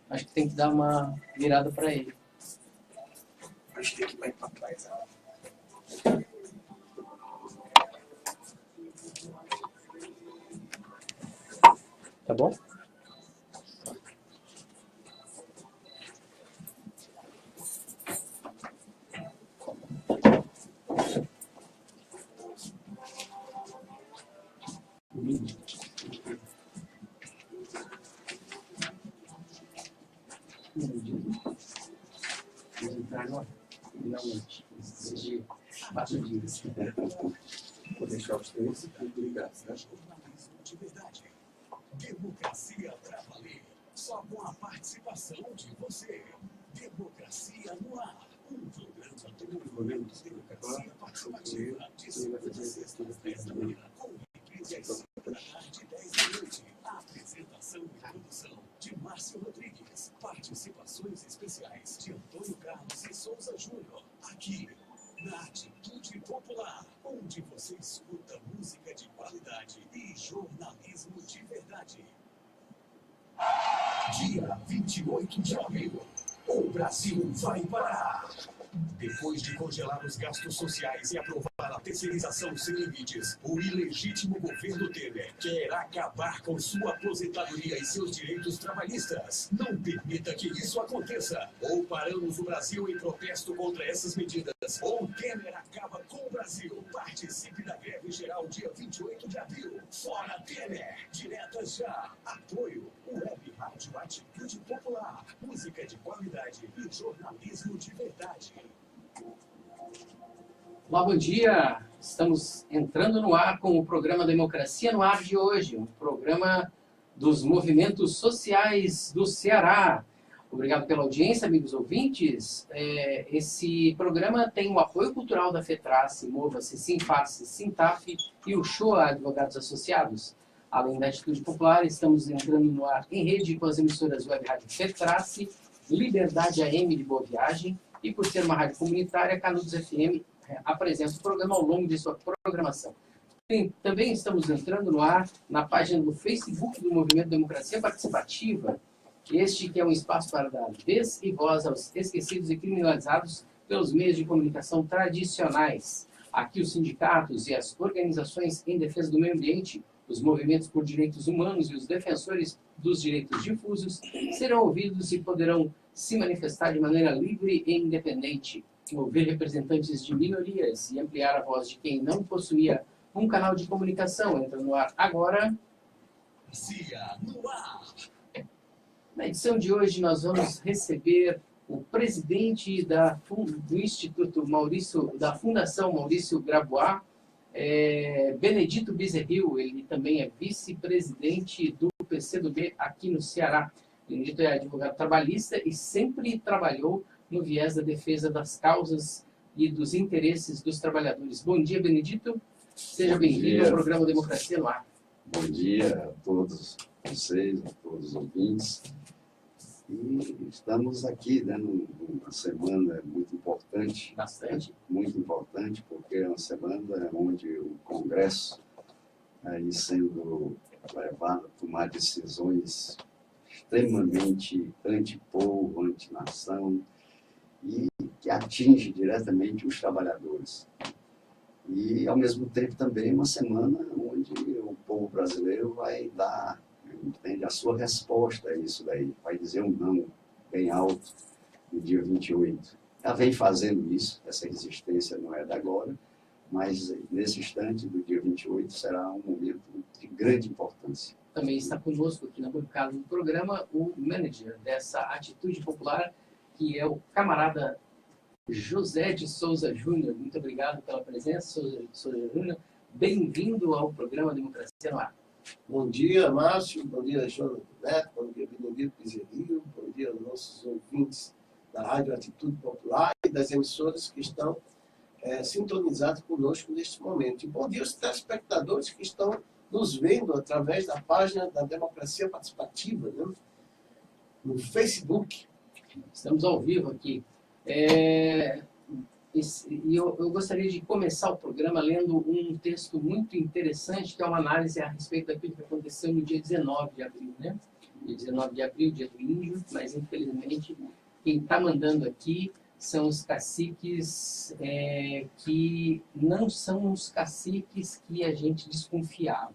Acho que tem que dar uma virada para ele. Acho que tem que ir mais para trás. Tá bom? Vou deixar os três ligados, né? De verdade. Democracia pra valer. Só com a participação de você. Democracia no ar. Um programa do movimento Democracia Participativa. De segunda a sexta, às 10 da manhã. Com reprise às 5 da tarde, 10 da noite. Apresentação e produção de Márcio Rodrigues. Participações especiais de Antônio Carlos e Souza Júnior. Aqui, na Atitude Popular, onde você escuta música de qualidade e jornalismo de verdade. Dia 28 de abril, o Brasil vai parar. Depois de congelar os gastos sociais e aprovar a terceirização sem limites, o ilegítimo governo Temer quer acabar com sua aposentadoria e seus direitos trabalhistas. Não permita que isso aconteça. Ou paramos o Brasil em protesto contra essas medidas, ou Temer acaba com o Brasil. Participe da greve geral dia 28 de abril. Fora Temer! Diretas já. Apoio. Web Rádio Atitude Popular. Música de qualidade e jornalismo de verdade. Olá, bom dia! Estamos entrando no ar com o programa Democracia no Ar de hoje, um programa dos movimentos sociais do Ceará. Obrigado pela audiência, amigos ouvintes. Esse programa tem o apoio cultural da FETRACE, Mova-se, Sinface, Sintaf e o Shoa Advogados Associados. Além da Atitude Popular, estamos entrando no ar em rede com as emissoras Web Rádio FETRACE, Liberdade AM de Boa Viagem e, por ser uma rádio comunitária, Canudos FM apresenta o programa ao longo de sua programação. Também estamos entrando no ar na página do Facebook do Movimento Democracia Participativa, este que é um espaço para dar vez e voz aos esquecidos e criminalizados pelos meios de comunicação tradicionais. Aqui os sindicatos e as organizações em defesa do meio ambiente, os movimentos por direitos humanos e os defensores dos direitos difusos serão ouvidos e poderão se manifestar de maneira livre e independente, ouvir representantes de minorias e ampliar a voz de quem não possuía um canal de comunicação. Entra no ar agora. Na edição de hoje nós vamos receber o presidente do Instituto da Fundação Maurício Grabois, Benedito Bezerril. Ele também é vice-presidente do PCdoB aqui no Ceará. Benedito é advogado trabalhista e sempre trabalhou no viés da defesa das causas e dos interesses dos trabalhadores. Bom dia, Benedito. Seja bem-vindo ao programa Democracia no Ar. Bom dia a todos vocês, a todos os ouvintes. E estamos aqui, né, numa semana muito importante. Bastante. Muito importante, porque é uma semana onde o Congresso aí sendo levado a tomar decisões extremamente anti-povo, anti-nação, e que atinge diretamente os trabalhadores. E, ao mesmo tempo, também uma semana onde o povo brasileiro vai dar, entende, a sua resposta a isso daí, vai dizer um não bem alto no dia 28. Ela vem fazendo isso, essa resistência não é de agora, mas nesse instante do dia 28 será um momento de grande importância. Também está conosco aqui na bancada do programa o manager dessa Atitude Popular, que é o camarada José de Souza Júnior. Muito obrigado pela presença, Souza Júnior. Bem-vindo ao programa Democracia no Ar. Bom dia, Márcio. Bom dia, João Neto. Bom dia, Benedito Bezerril. Bom dia aos nossos ouvintes da Rádio Atitude Popular e das emissoras que estão sintonizados conosco neste momento. E bom dia aos telespectadores que estão nos vendo através da página da Democracia Participativa, né? No Facebook. Estamos ao vivo aqui. E eu gostaria de começar o programa lendo um texto muito interessante, que é uma análise a respeito daquilo que aconteceu no dia 19 de abril, né? dia 19 de abril, dia do índio, mas infelizmente quem está mandando aqui são os caciques que não são os caciques que a gente desconfiava.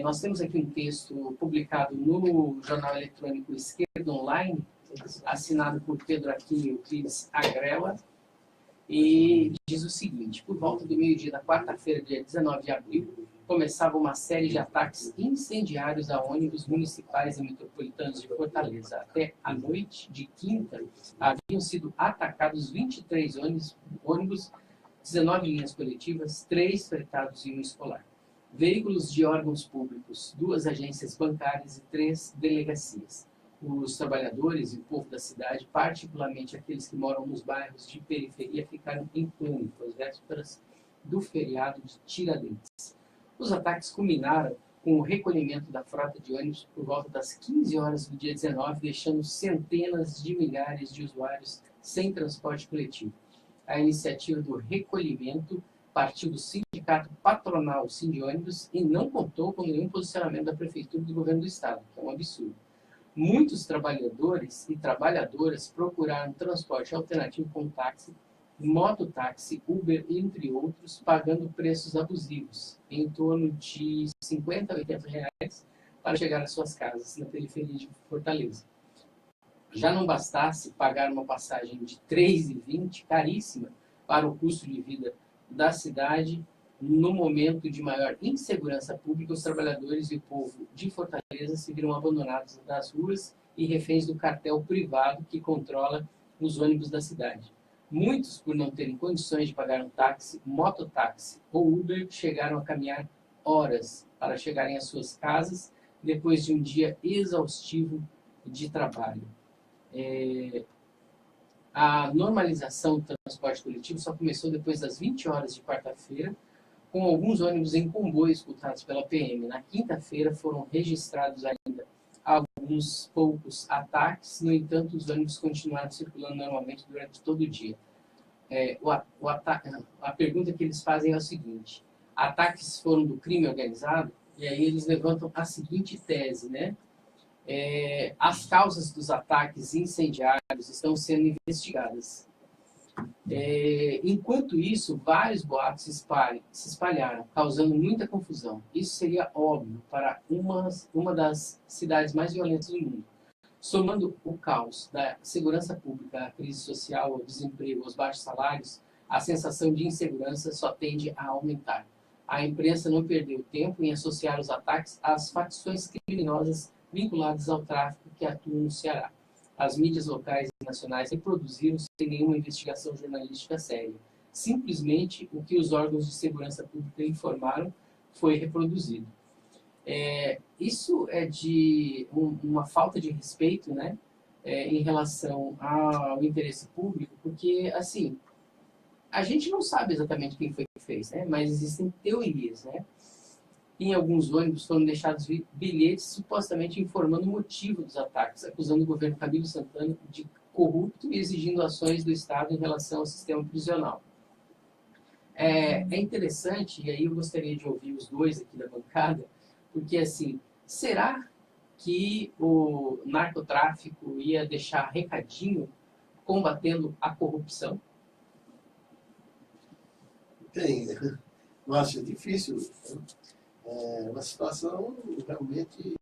Nós temos aqui um texto publicado no jornal eletrônico Esquerda Online, assinado por Pedro Aquino Euclides Agrela, e diz o seguinte: por volta do meio-dia da quarta-feira, dia 19 de abril, começava uma série de ataques incendiários a ônibus municipais e metropolitanos de Fortaleza. Até a noite de quinta, haviam sido atacados 23 ônibus, 19 linhas coletivas, 3 fretados e 1 escolar. Veículos de órgãos públicos, 2 agências bancárias e 3 delegacias. Os trabalhadores e o povo da cidade, particularmente aqueles que moram nos bairros de periferia, ficaram em pânico às vésperas do feriado de Tiradentes. Os ataques culminaram com o recolhimento da frota de ônibus por volta das 15 horas do dia 19, deixando centenas de milhares de usuários sem transporte coletivo. A iniciativa do recolhimento partiu do sindicato patronal Sindiônibus e não contou com nenhum posicionamento da Prefeitura e do Governo do Estado, que é um absurdo. Muitos trabalhadores e trabalhadoras procuraram transporte alternativo com táxi, mototáxi, Uber, entre outros, pagando preços abusivos, em torno de 50 a 80 reais, para chegar às suas casas, na periferia de Fortaleza. Já não bastasse pagar uma passagem de R$ 3,20, caríssima, para o custo de vida da cidade, no momento de maior insegurança pública, os trabalhadores e o povo de Fortaleza se viram abandonados nas ruas e reféns do cartel privado que controla os ônibus da cidade. Muitos, por não terem condições de pagar um táxi, mototáxi ou Uber, chegaram a caminhar horas para chegarem às suas casas depois de um dia exaustivo de trabalho. A normalização do transporte coletivo só começou depois das 20 horas de quarta-feira, com alguns ônibus em comboio escutados pela PM. Na quinta-feira foram registrados ainda alguns poucos ataques, no entanto, os ônibus continuaram circulando normalmente durante todo o dia. A pergunta que eles fazem é o seguinte: ataques foram do crime organizado? E aí eles levantam a seguinte tese, né? As causas dos ataques incendiários estão sendo investigadas. Enquanto isso, vários boatos se espalharam, causando muita confusão. Isso seria óbvio para uma das cidades mais violentas do mundo. Somando o caos da segurança pública, a crise social, o desemprego, os baixos salários, a sensação de insegurança só tende a aumentar. A imprensa não perdeu tempo em associar os ataques às facções criminosas vinculadas ao tráfico que atuam no Ceará. As mídias locais e nacionais reproduziram sem nenhuma investigação jornalística séria. Simplesmente o que os órgãos de segurança pública informaram foi reproduzido. Isso é de uma falta de respeito, né, em relação ao interesse público, porque, assim, a gente não sabe exatamente quem foi que fez, né, mas existem teorias, né. Em alguns ônibus foram deixados bilhetes supostamente informando o motivo dos ataques, acusando o governo Camilo Santana de corrupto e exigindo ações do Estado em relação ao sistema prisional. É interessante, e aí eu gostaria de ouvir os dois aqui da bancada, porque, assim, será que o narcotráfico ia deixar recadinho combatendo a corrupção? Bem, eu acho difícil. É uma situação realmente,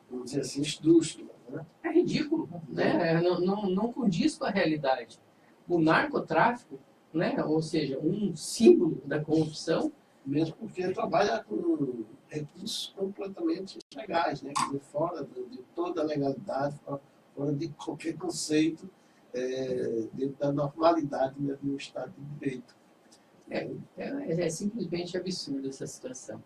vamos dizer assim, esdrúxula, né? É ridículo, né? Não condiz com a realidade. O narcotráfico, né? Ou seja, um símbolo da corrupção. Mesmo porque trabalha com recursos completamente legais, né? Fora de toda a legalidade, fora de qualquer conceito, dentro da normalidade, né, do Estado de Direito. É simplesmente absurda essa situação.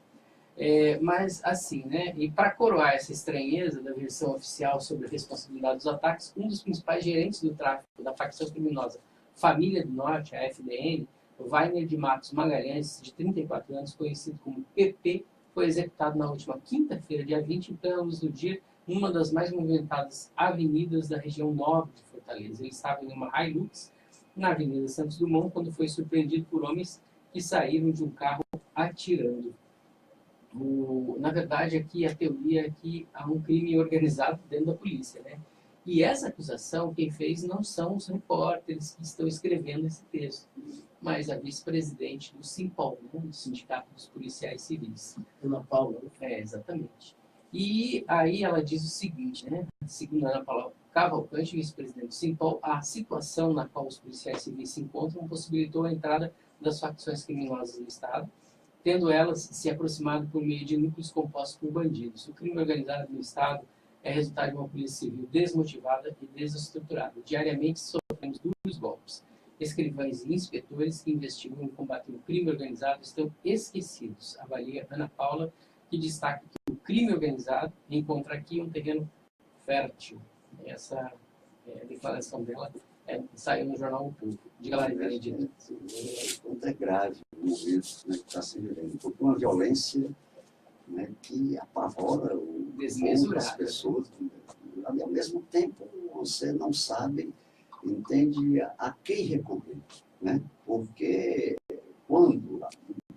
Mas, assim, né, e para coroar essa estranheza da versão oficial sobre a responsabilidade dos ataques, um dos principais gerentes do tráfico da facção criminosa Família do Norte, a FDN, Wagner de Matos Magalhães, de 34 anos, conhecido como PP, foi executado na última quinta-feira, dia 20, em plena luz do dia, numa das mais movimentadas avenidas da região nobre de Fortaleza. Ele estava em uma Hilux, na Avenida Santos Dumont, quando foi surpreendido por homens que saíram de um carro atirando. Na verdade, aqui a teoria é que há um crime organizado dentro da polícia, né? E essa acusação, quem fez não são os repórteres que estão escrevendo esse texto, mas a vice-presidente do Simpol, né, do Sindicato dos Policiais Civis. Ana Paula. Exatamente. E aí ela diz o seguinte, né? Segundo Ana Paula Cavalcante, vice-presidente do Simpol, a situação na qual os policiais civis se encontram possibilitou a entrada das facções criminosas no Estado, tendo elas se aproximado por meio de núcleos compostos por bandidos. O crime organizado no Estado é resultado de uma polícia civil desmotivada e desestruturada. Diariamente sofremos duros golpes. Escrivães e inspetores que investigam e combatem o crime organizado estão esquecidos, avalia Ana Paula, que destaca que o crime organizado encontra aqui um terreno fértil. Essa declaração dela saiu no jornal O Povo. Diga lá, Benedito. Quanto é grave o momento, né, que está se vivendo. Porque uma violência, né, que apavora as pessoas. Né? Ao mesmo tempo, você não sabe, entende a quem recorrer. Né? Porque quando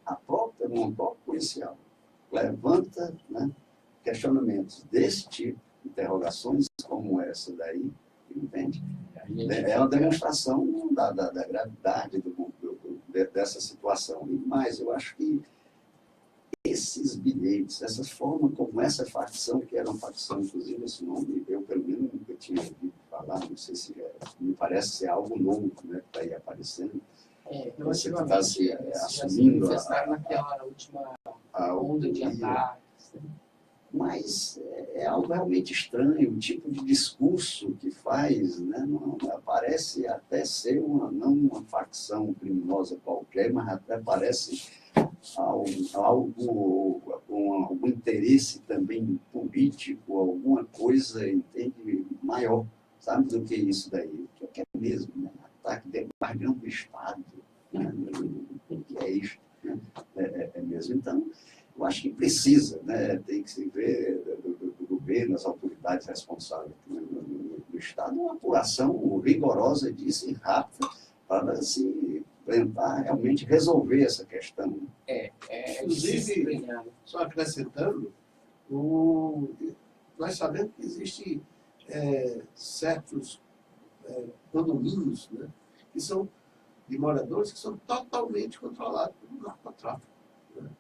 uma própria policial levanta, né, questionamentos desse tipo, interrogações como essa daí, entende? É uma demonstração da gravidade dessa situação. E mais, eu acho que esses bilhetes, essa forma como essa facção, que era uma facção, inclusive esse nome, eu pelo menos nunca tinha ouvido falar, não sei se me parece ser algo novo, né, que está aí aparecendo. Você que está se assumindo naquela última onda de ataques. Mas é algo realmente estranho, o tipo de discurso que faz, né? Não, parece até ser não uma facção criminosa qualquer, mas até parece algo com algum interesse também político, alguma coisa, entende, maior, sabe, do que isso daí. O que é mesmo, né? Ataque desembargando do Estado, né? O que é isso? Né? É mesmo. Então, eu acho que precisa, né? Tem que se ver do governo, as autoridades responsáveis do Estado, uma apuração rigorosa disso e rápida para se tentar realmente resolver essa questão. Inclusive, só acrescentando, nós sabemos que existem certos condomínios, né, que são de moradores que são totalmente controlados pelo narcotráfico. Né?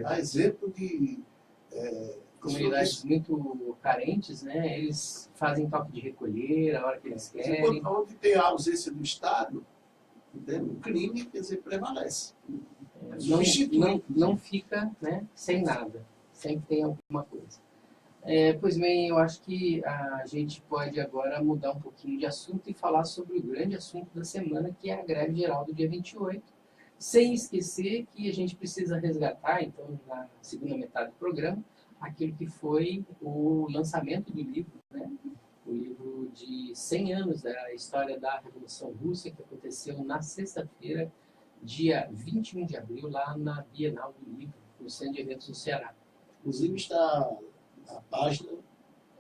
Há exemplo de comunidades muito carentes, né? Eles fazem toque de recolher a hora que eles querem. Onde tem a ausência do Estado, o crime, quer dizer, prevalece. Não fica, né, sem nada. Sempre tem alguma coisa. Pois bem, eu acho que a gente pode agora mudar um pouquinho de assunto e falar sobre o grande assunto da semana, que é a greve geral do dia 28. Sem esquecer que a gente precisa resgatar, então, na segunda metade do programa, aquilo que foi o lançamento do livro, né? O livro de 100 anos da história da Revolução Russa, que aconteceu na sexta-feira, dia 21 de abril, lá na Bienal do Livro, no Centro de Eventos do Ceará. Inclusive está na página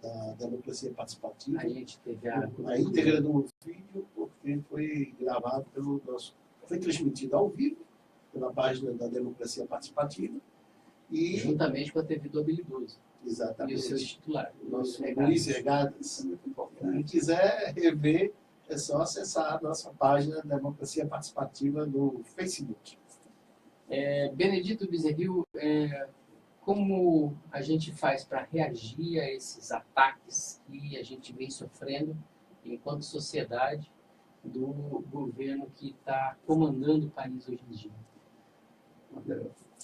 da Democracia Participativa. A gente teve a íntegra do vídeo, porque foi gravado pelo nosso... Foi transmitido ao vivo pela página da Democracia Participativa. E juntamente com a TV do Habilidoso. Exatamente. E o seu titular. O nosso Luiz Regadas. Quem quiser rever, é só acessar a nossa página Democracia Participativa no Facebook. Benedito Bezerril, como a gente faz para reagir a esses ataques que a gente vem sofrendo enquanto sociedade do governo que está comandando o país hoje em dia?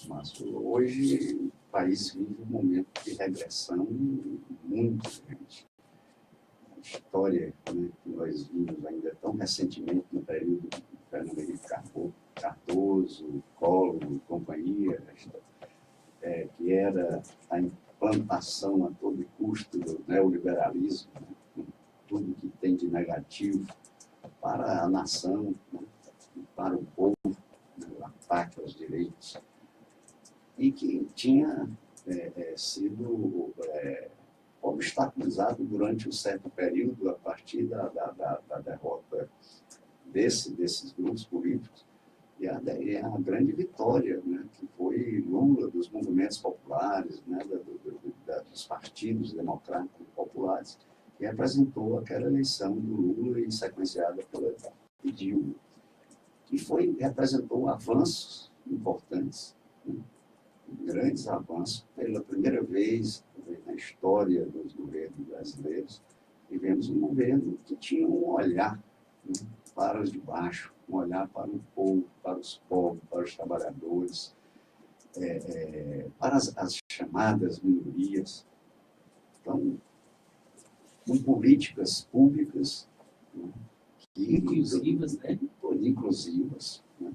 Márcio, hoje o país vive um momento de regressão muito grande. A história, né, que nós vimos ainda tão recentemente no período do Fernando Henrique Cardoso, Collor e companhia, que era a implantação a todo custo do neoliberalismo, né, com tudo que tem de negativo para a nação, né, para o povo, né, o ataque aos direitos, e que tinha sido obstaculizado durante um certo período a partir da derrota desses grupos políticos E a grande vitória, né, que foi Lula, dos movimentos populares, né, dos partidos democráticos populares, que representou aquela eleição do Lula e sequenciada pela Dilma, que representou avanços importantes, né, grandes avanços. Pela primeira vez na história dos governos brasileiros, tivemos um governo que tinha um olhar, né, para os de baixo, um olhar para o povo, para os pobres, para os trabalhadores, para as chamadas minorias. Então, com políticas públicas, né, Inclusivas, né? Inclusivas, né?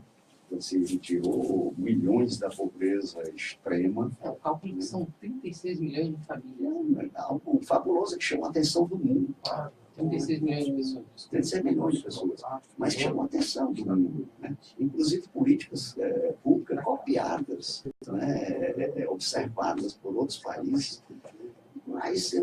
Você retirou milhões da pobreza extrema. É o cálculo que são 36 milhões de famílias. É algo fabuloso que chama a atenção do mundo. 36 milhões de pessoas. 36 milhões de pessoas. Mas chamou a atenção do mundo, né? Inclusive políticas públicas copiadas, né? Observadas por outros países. Mas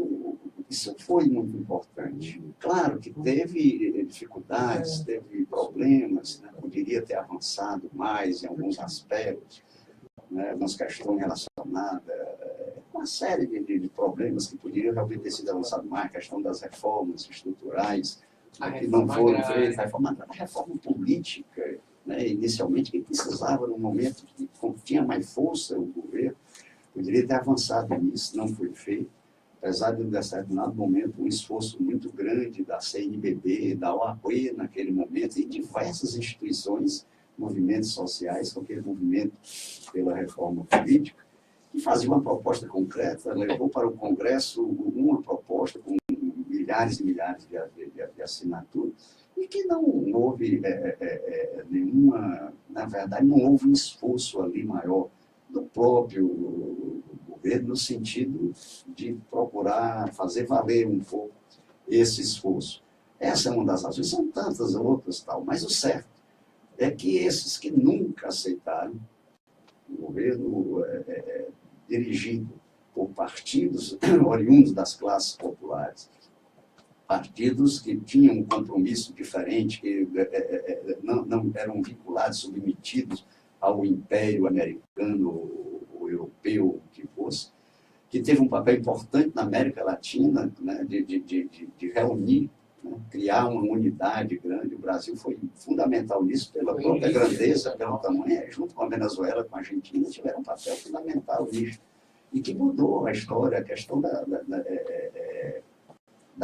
isso foi muito importante. Claro que teve dificuldades, teve problemas, né? Poderia ter avançado mais em alguns aspectos, né? Algumas questões relacionadas com uma série de problemas que poderiam realmente ter sido avançado mais, a questão das reformas estruturais, que não foram feitas, a reforma política, né? Inicialmente, que precisava, no momento que tinha mais força o governo, poderia ter avançado nisso, não foi feito. Apesar de, em determinado momento, um esforço muito grande da CNBB, da OAB naquele momento, e diversas instituições, movimentos sociais, com aquele movimento pela reforma política, que fazia uma proposta concreta, levou para o Congresso uma proposta com milhares e milhares de assinaturas, e que não houve nenhuma, na verdade, não houve um esforço ali maior do próprio governo, no sentido de procurar fazer valer um pouco esse esforço. Essa é uma das razões, são tantas outras, tal, mas o certo é que esses que nunca aceitaram o governo dirigido por partidos oriundos das classes populares, partidos que tinham um compromisso diferente, que não eram vinculados, submetidos ao império americano ou europeu, o que fosse, que teve um papel importante na América Latina, né, de reunir, né, criar uma unidade grande. O Brasil foi fundamental nisso, pela própria grandeza, pelo tamanho, junto com a Venezuela, com a Argentina, tiveram um papel fundamental nisso. E que mudou a história, a questão da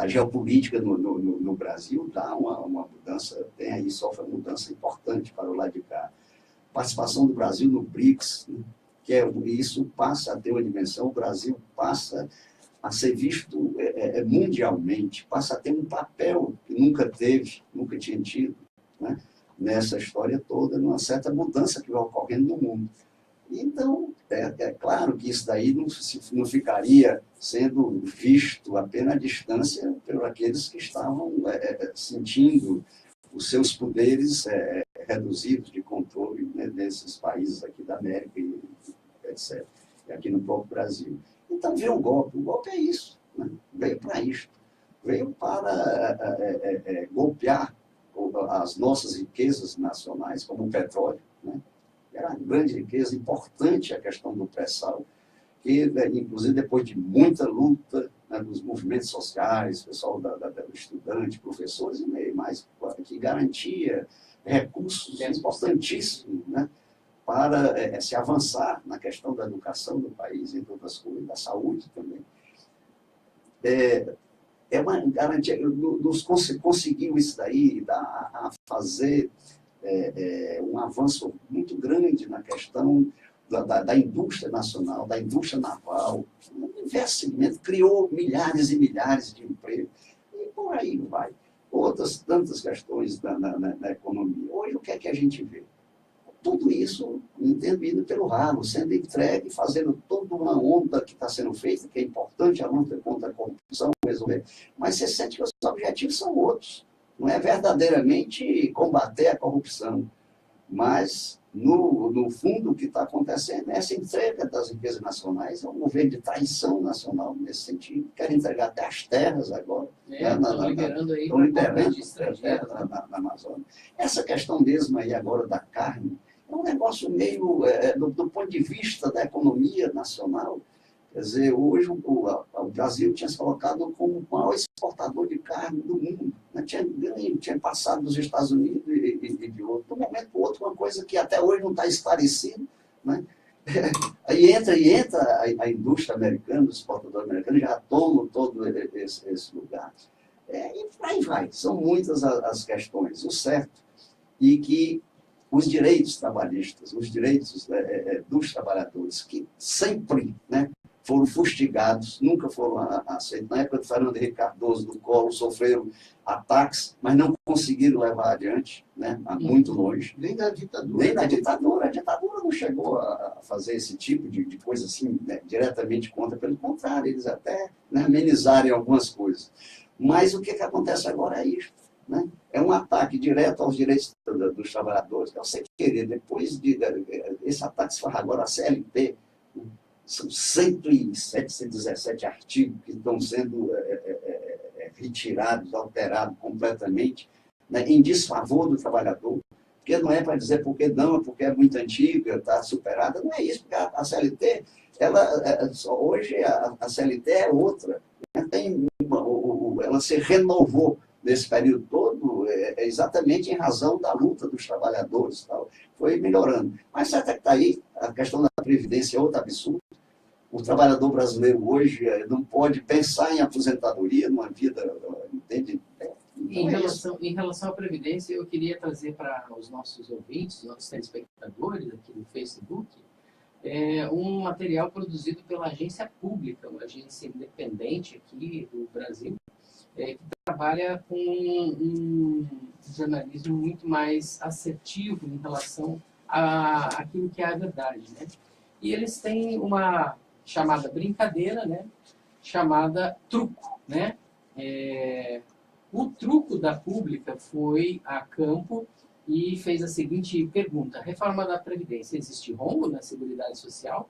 geopolítica no Brasil, dá uma mudança, sofre uma mudança importante para o lado de cá. Participação do Brasil no BRICS, né, isso passa a ter uma dimensão, o Brasil passa a ser visto mundialmente, passa a ter um papel que nunca teve, nunca tinha tido, né, nessa história toda, numa certa mudança que vai ocorrendo no mundo. Então, é claro que isso daí não ficaria sendo visto apenas à distância por aqueles que estavam sentindo os seus poderes reduzidos de controle, né, nesses países aqui da América, e etc. E aqui no próprio Brasil. Então veio o golpe é isso, né? Veio para isto, veio para golpear as nossas riquezas nacionais, como o petróleo, né? Era uma grande riqueza, importante a questão do pré-sal, que, inclusive, depois de muita luta, né, dos movimentos sociais, pessoal do estudante, professores e mais, que garantia recursos importantíssimos, né, para se avançar na questão da educação do país, entre outras coisas, da saúde também. É uma garantia, conseguiu isso daí, a fazer um avanço muito grande na questão da indústria nacional, da indústria naval, um diversos segmentos, criou milhares e milhares de empregos, e por aí vai. Outras tantas questões na economia. Hoje, o que é que a gente vê? Tudo isso indo pelo ralo, sendo entregue, fazendo toda uma onda que está sendo feita, que é importante, a luta contra a corrupção, resolver, mas você sente que os objetivos são outros. Não é verdadeiramente combater a corrupção, mas, no fundo, o que está acontecendo é essa entrega das riquezas nacionais, é um governo de traição nacional, nesse sentido. Querem entregar até as terras agora. Estão liberando aí na Amazônia. Essa questão mesmo aí agora da carne, um negócio meio, do ponto de vista da economia nacional. Quer dizer, hoje o Brasil tinha se colocado como o maior exportador de carne do mundo. Né? Tinha passado dos Estados Unidos e de outro. De um momento para o outro, uma coisa que até hoje não está esclarecida. Né? Aí entra a indústria americana, os exportadores americanos já tomam todo esse lugar. E aí vai. São muitas as questões. O certo e que os direitos trabalhistas, os direitos dos trabalhadores, que sempre, né, foram fustigados, nunca foram aceitos. Na época do Fernando Henrique Cardoso, do Collor, sofreram ataques, mas não conseguiram levar adiante, né, muito longe. Nem na ditadura. Nem na ditadura. A ditadura não chegou a fazer esse tipo de coisa assim, né, diretamente contra. Pelo contrário, eles até, né, amenizarem algumas coisas. Mas o que acontece agora é isso. Né? É um ataque direto aos direitos dos trabalhadores. Eu sei que depois esse ataque se faz agora a CLT, são 107, 117 artigos que estão sendo retirados, alterados completamente, né, em desfavor do trabalhador. Porque não é para dizer porque não, porque é muito antiga, está superada. Não é isso, porque a CLT, hoje a CLT é outra. Né? Ela se renovou nesse período todo, exatamente em razão da luta dos trabalhadores. Tal. Foi melhorando. Mas certo é que está aí, a questão da Previdência é outro absurdo. O trabalhador brasileiro hoje não pode pensar em aposentadoria numa vida, entende? Então, em relação à Previdência, eu queria trazer para os nossos ouvintes, nossos telespectadores aqui no Facebook, um material produzido pela agência pública, uma agência independente aqui do Brasil, que trabalha com um jornalismo muito mais assertivo em relação àquilo que é a verdade, né? E eles têm uma chamada brincadeira, né? Chamada truco, né? O truco da Pública foi a campo e fez a seguinte pergunta: reforma da Previdência, existe rombo na Seguridade Social?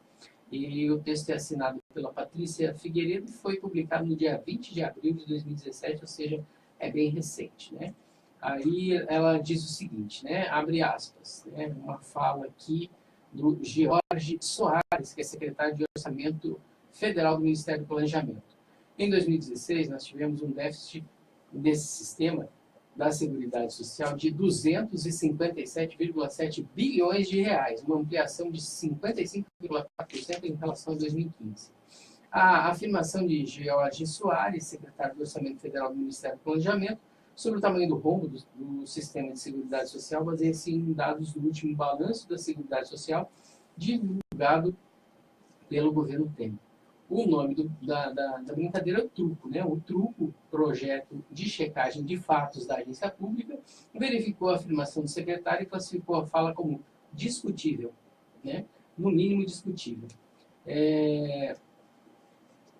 E o texto é assinado pela Patrícia Figueiredo e foi publicado no dia 20 de abril de 2017, ou seja, é bem recente, né? Aí ela diz o seguinte, né? Abre aspas, né? Uma fala aqui do George Soares, que é secretário de Orçamento Federal do Ministério do Planejamento. Em 2016, nós tivemos um déficit desse sistema da Seguridade Social de 257,7 bilhões de reais, uma ampliação de 55,4% em relação a 2015. A afirmação de George Soares, secretário do Orçamento Federal do Ministério do Planejamento, sobre o tamanho do rombo do sistema de Seguridade Social baseia-se em dados do último balanço da Seguridade Social divulgado pelo governo Temer. O nome da brincadeira é o truco, né? O truco, projeto de checagem de fatos da agência pública, verificou a afirmação do secretário e classificou a fala como discutível, né? No mínimo discutível.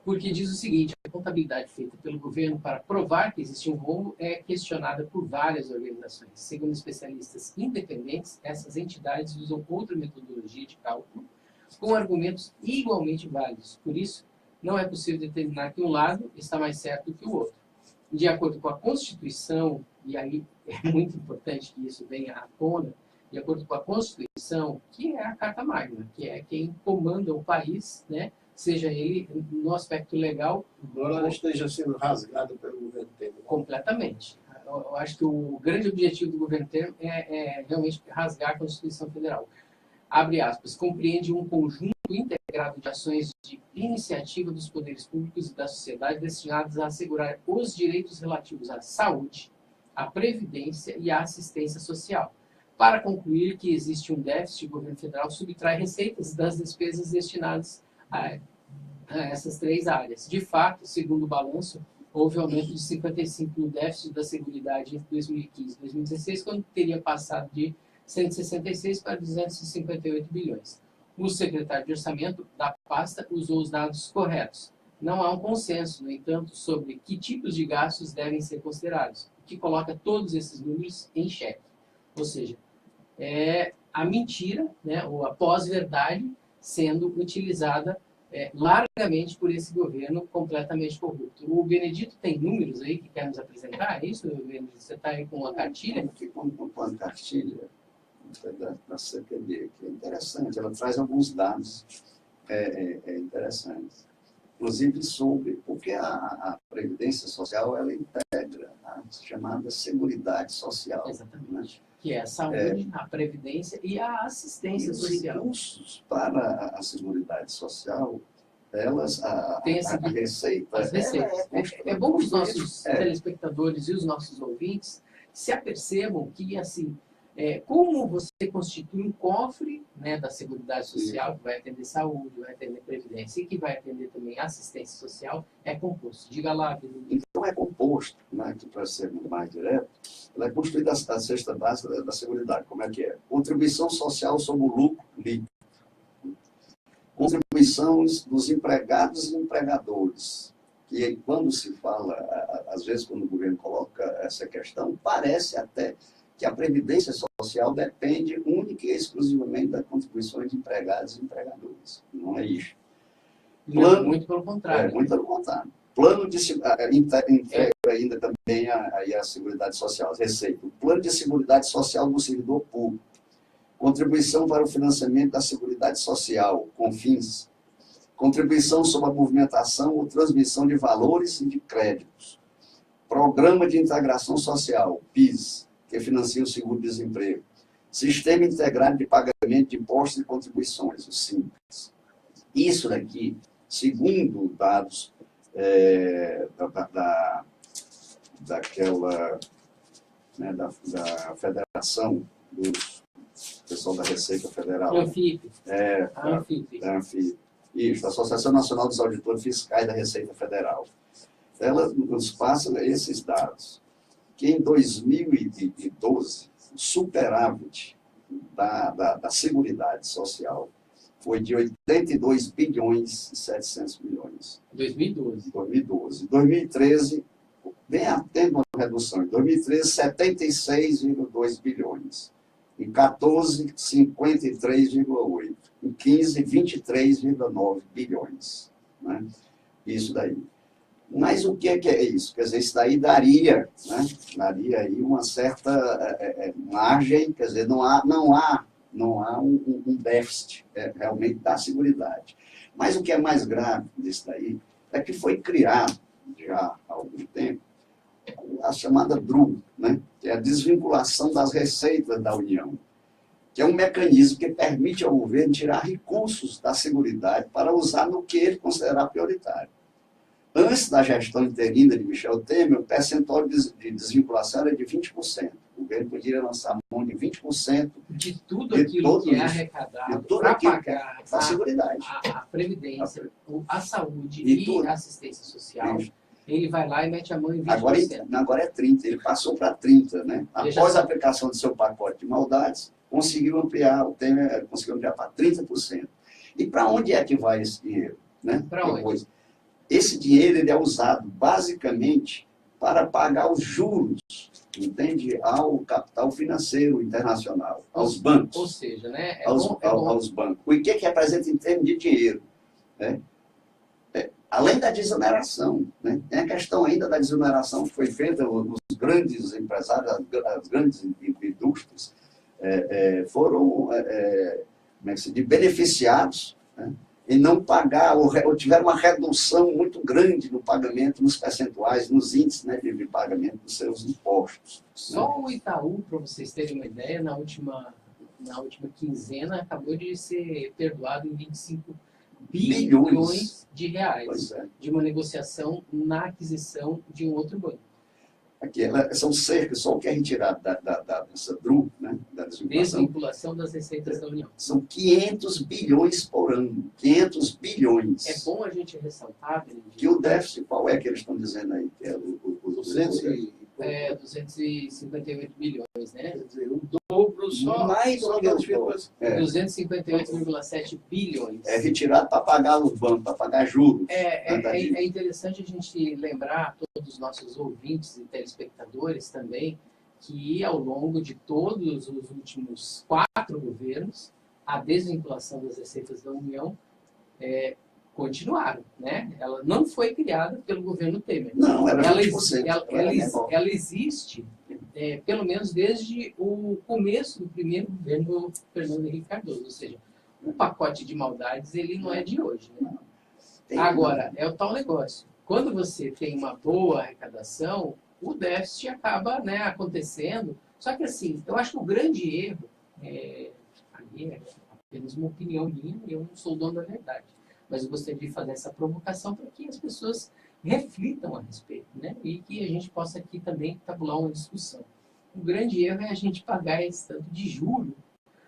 Porque diz o seguinte: a contabilidade feita pelo governo para provar que existe um rombo é questionada por várias organizações. Segundo especialistas independentes, essas entidades usam outra metodologia de cálculo com argumentos igualmente válidos. Por isso, não é possível determinar que um lado está mais certo que o outro. De acordo com a Constituição, e aí é muito importante que isso venha à tona, de acordo com a Constituição, que é a Carta Magna, que é quem comanda o país, né? Seja ele no aspecto legal... Embora ela esteja sendo rasgada pelo governo Temer. Completamente. Eu acho que o grande objetivo do governo Temer é realmente rasgar a Constituição Federal. Abre aspas, compreende um conjunto integrado de ações de iniciativa dos poderes públicos e da sociedade destinadas a assegurar os direitos relativos à saúde, à previdência e à assistência social. Para concluir que existe um déficit, o governo federal subtrai receitas das despesas destinadas a essas três áreas. De fato, segundo o balanço, houve aumento de 55% no déficit da Seguridade entre 2015 e 2016, quando teria passado de 166 para 258 bilhões. O secretário de Orçamento da pasta usou os dados corretos. Não há um consenso, no entanto, sobre que tipos de gastos devem ser considerados, o que coloca todos esses números em xeque. Ou seja, é a mentira, né, ou a pós-verdade sendo utilizada largamente por esse governo completamente corrupto. O Benedito tem números aí que quer nos apresentar? É isso, Benedito? Você está aí com uma cartilha? Com uma cartilha. da CPD, que é interessante, ela traz alguns dados interessantes. Inclusive sobre, porque a Previdência Social, ela integra a chamada Seguridade Social. Exatamente. Né? Que é a saúde, a previdência e a assistência Os social. recursos para a Seguridade Social, elas, a receita... As receitas. É bom que os nossos telespectadores e os nossos ouvintes se apercebam que, assim, como você constitui um cofre, né, da Seguridade Social, que vai atender saúde, vai atender previdência e que vai atender também assistência social, é composto. Diga lá, Benedito. Então é composto, né, que para ser mais direto, ela é construída a cesta básica da Seguridade. Como é que é? Contribuição social sobre o lucro líquido. Contribuições dos empregados e empregadores. Que quando se fala, às vezes quando o governo coloca essa questão, parece até que a Previdência Social depende única e exclusivamente das contribuições de empregados e empregadores. Não é isso. Plano, muito pelo contrário. Muito pelo contrário. Plano de integra ainda também a Seguridade Social, a receita. O Plano de Seguridade Social do Servidor Público. Contribuição para o financiamento da Seguridade Social, CONFINS. Contribuição sobre a movimentação ou transmissão de valores e de créditos. Programa de Integração Social, PIS, que financia o seguro-desemprego. Sistema Integrado de Pagamento de Impostos e Contribuições, o SIMPAS. Isso daqui, segundo dados daquela, né, da Federação dos pessoal da Receita Federal. ANFIP. Da ANFIP. Isso, da Associação Nacional dos Auditores Fiscais da Receita Federal. Ela nos passa esses dados, que em 2012, o superávit da Seguridade Social foi de 82 bilhões e 700 milhões. 2012. 2012. 2013, vem tendo uma redução. Em 2013, 76,2 bilhões. Em 14, 53,8. Em 15, 23,9 bilhões. Né? Isso daí. Mas o que é isso? Quer dizer, isso daí daria, né? Daria aí uma certa margem, quer dizer, não há um déficit realmente da Seguridade. Mas o que é mais grave disso daí é que foi criado já há algum tempo a chamada DRU, né? Que é a desvinculação das receitas da União, que é um mecanismo que permite ao governo tirar recursos da Seguridade para usar no que ele considerar prioritário. Antes da gestão interina de Michel Temer, o percentual de desvinculação era de 20%. O governo poderia lançar mão de 20% de tudo aquilo que é arrecadado para pagar a Seguridade, a Previdência, a saúde e a assistência social. Ele vai lá e mete a mão em 20%. Agora é 30%, ele passou para 30%. Né? Após a aplicação do seu pacote de maldades, conseguiu ampliar, o Temer conseguiu ampliar para 30%. E para onde é que vai esse dinheiro? Né? Para onde? Esse dinheiro ele é usado basicamente para pagar os juros, entende? Ao capital financeiro internacional, aos bancos. Ou seja, né? Aos bancos. O que representa em termos de dinheiro? Né? Além da desoneração, né? Tem a questão ainda da desoneração que foi feita, os grandes empresários, as grandes indústrias foram como é que se diz, beneficiados, né? E não pagar, ou tiveram uma redução muito grande no pagamento, nos percentuais, nos índices, né, de pagamento dos seus impostos. Só o Itaú, para vocês terem uma ideia, na última quinzena acabou de ser perdoado em 25 bilhões de reais de uma negociação na aquisição de um outro banco. Aqui, são cerca, só o que é retirado dessa DRU, né, da desvinculação das receitas da União. São 500 bilhões por ano. 500 bilhões. É bom a gente ressaltar, Benedito, que o déficit, qual é que eles estão dizendo aí? Que é o 258 bilhões, né? Quer dizer, o dobro só. Mais do que o dobro. 258,7 bilhões. É retirado para pagar os bancos, para pagar juros. É interessante a gente lembrar, todos os nossos ouvintes e telespectadores também, que ao longo de todos os últimos 4 governos, a desvinculação das receitas da União continuaram, né? Ela não foi criada pelo governo Temer. Não, era 20%. Ela existe pelo menos desde o começo do primeiro governo do Fernando Henrique Cardoso. Ou seja, o pacote de maldades ele não é de hoje. Né? Agora, é o tal negócio. Quando você tem uma boa arrecadação, o déficit acaba, né, acontecendo. Só que, assim, eu acho que o grande erro, aí é apenas uma opinião minha, eu não sou o dono da verdade, mas eu gostaria de fazer essa provocação para que as pessoas reflitam a respeito, né? E que a gente possa aqui também tabular uma discussão. O grande erro é a gente pagar esse tanto de juro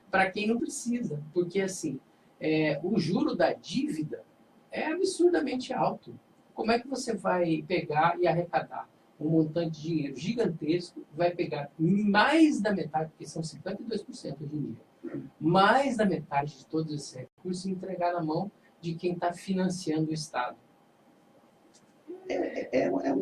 para quem não precisa, porque, assim, o juro da dívida é absurdamente alto. Como é que você vai pegar e arrecadar um montante de dinheiro gigantesco, vai pegar mais da metade, porque são 52% hoje em dia, mais da metade de todos esses recursos e entregar na mão de quem está financiando o Estado?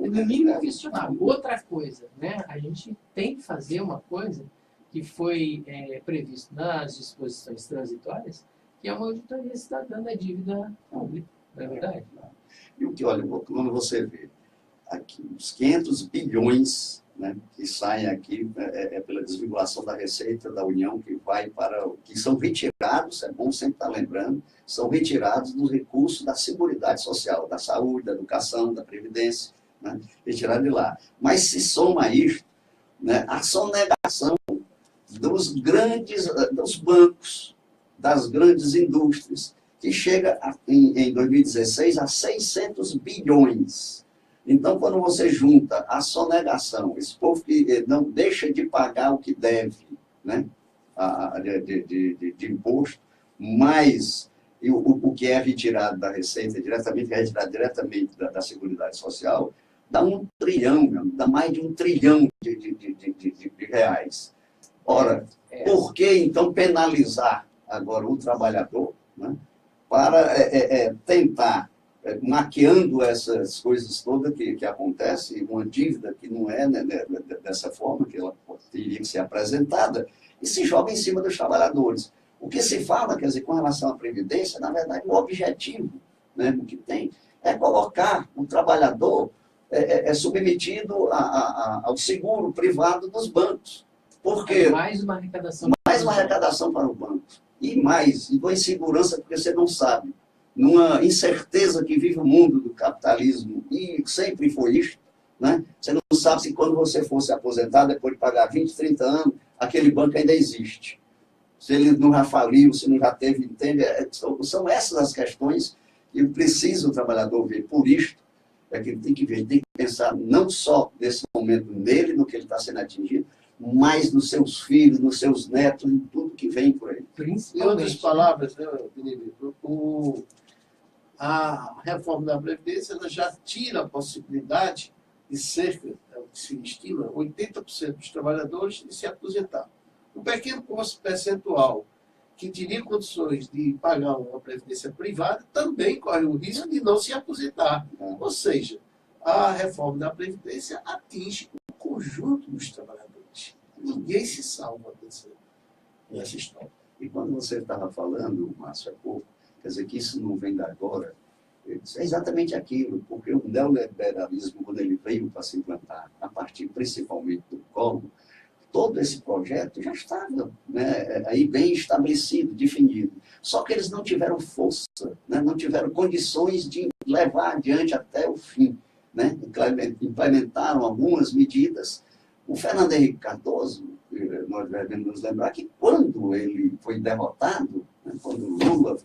No mínimo questionável. Outra coisa, né? A gente tem que fazer uma coisa que foi previsto nas disposições transitórias, que é uma auditoria cidadã da dívida pública, não é verdade? E o que, olha, quando você vê aqui, os 500 bilhões, né, que saem aqui pela desvinculação da receita da União, que são retirados, é bom sempre estar lembrando, são retirados dos recursos da Seguridade Social, da saúde, da educação, da previdência, né, retirado de lá. Mas se soma isto, né, a sonegação dos bancos, das grandes indústrias, que chega em 2016 a 600 bilhões. Então, quando você junta a sonegação, esse povo que não deixa de pagar o que deve, né, de imposto, mais o que é retirado da Receita, que é retirado diretamente da Seguridade Social, dá 1 trilhão, dá mais de 1 trilhão de reais. Ora, por que então penalizar agora o trabalhador, né, para tentar, maquiando essas coisas todas que acontecem, uma dívida que não é, né, dessa forma que ela teria que ser apresentada, e se joga em cima dos trabalhadores. O que se fala, quer dizer, com relação à Previdência, na verdade, o objetivo, né, que tem é colocar o trabalhador submetido ao seguro privado dos bancos. Porque mais uma arrecadação. Mais uma arrecadação para o banco. E mais, e com insegurança, porque você não sabe. Numa incerteza que vive o mundo do capitalismo, e sempre foi isso, né? Você não sabe se quando você for se aposentar, depois de pagar 20, 30 anos, aquele banco ainda existe. Se ele não já faliu, se não já teve, entende? São essas as questões que precisa o trabalhador ver. Por isto, que ele tem que ver, ele tem que pensar não só nesse momento nele, no que ele está sendo atingido, mas nos seus filhos, nos seus netos, em tudo que vem por aí. Em outras palavras, né, a reforma da Previdência ela já tira a possibilidade de cerca, é o que se estima, 80% dos trabalhadores de se aposentar. Um pequeno percentual que teria condições de pagar uma previdência privada também corre o risco de não se aposentar. Ou seja, a reforma da Previdência atinge o conjunto dos trabalhadores. Ninguém se salva nessa história. E quando você estava falando, Márcio, há pouco, quer dizer que isso não vem de agora, é exatamente aquilo, porque o neoliberalismo, quando ele veio para se implantar, a partir principalmente do Collor, todo esse projeto já estava, né, aí bem estabelecido, definido. Só que eles não tiveram força, né, não tiveram condições de levar adiante até o fim. Né, implementaram algumas medidas. O Fernando Henrique Cardoso, nós devemos nos lembrar que quando ele foi derrotado, né, quando Lula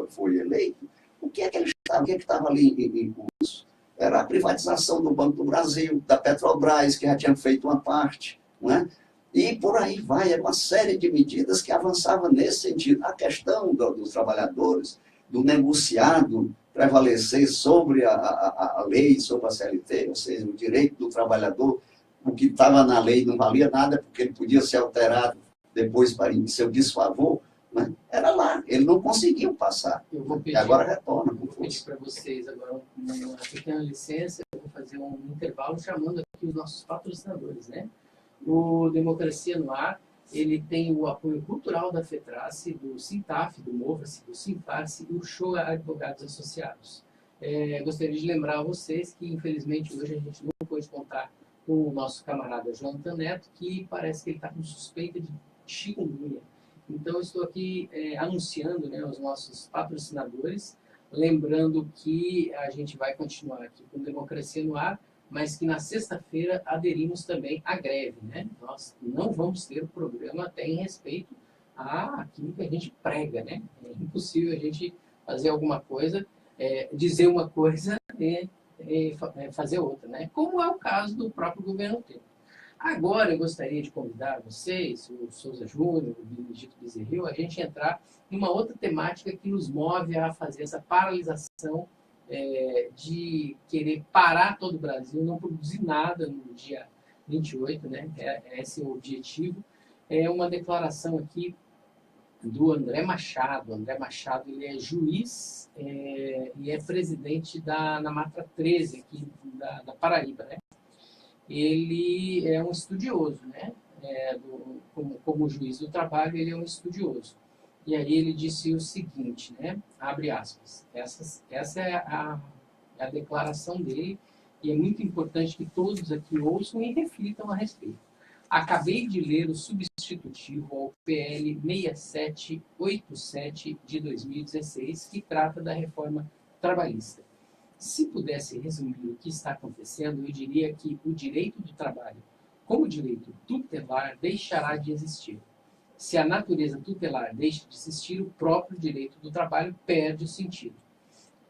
foi eleito, o que é que ele estava, o que é que estava ali em curso? Era a privatização do Banco do Brasil, da Petrobras, que já tinha feito uma parte, né? E por aí vai, é uma série de medidas que avançavam nesse sentido. A questão dos trabalhadores, do negociado prevalecer sobre a lei, sobre a CLT, ou seja, o direito do trabalhador, o que estava na lei não valia nada, porque ele podia ser alterado depois para em seu desfavor, né? Era lá, ele não conseguiu passar. Eu vou pedir, e agora retorna. Eu vou pedir para vocês agora uma pequena licença, eu vou fazer um intervalo chamando aqui os nossos patrocinadores, né? O Democracia no Ar, ele tem o apoio cultural da FETRACE, do SINTAF, do MOVA-se, do SINFARCE e o Show Advogados Associados. Gostaria de lembrar a vocês que, infelizmente, hoje a gente não pôde contar com o nosso camarada Jonathan Neto, que parece que ele está com suspeita de chikungunya. Então, eu estou aqui anunciando, né, os nossos patrocinadores, lembrando que a gente vai continuar aqui com Democracia no Ar, mas que na sexta-feira aderimos também à greve, né? Nós não vamos ter o programa até em respeito àquilo que a gente prega, né? É impossível a gente fazer alguma coisa, dizer uma coisa e fazer outra, né? Como é o caso do próprio governo Temer. Agora eu gostaria de convidar vocês, o Souza Júnior, o Benedito Bezerril, a gente entrar numa outra temática que nos move a fazer essa paralisação de querer parar todo o Brasil, não produzir nada no dia 28, né? Esse é o objetivo. É uma declaração aqui do André Machado. André Machado, ele é juiz e é presidente da Namatra 13, aqui da Paraíba, né? Ele é um estudioso, né? Como juiz do trabalho, ele é um estudioso. E aí ele disse o seguinte, né? Abre aspas. Essa é a declaração dele, e é muito importante que todos aqui ouçam e reflitam a respeito. Acabei de ler o substitutivo ao PL 6787 de 2016, que trata da reforma trabalhista. Se pudesse resumir o que está acontecendo, eu diria que o direito do trabalho, como direito tutelar, deixará de existir. Se a natureza tutelar deixa de existir, o próprio direito do trabalho perde o sentido.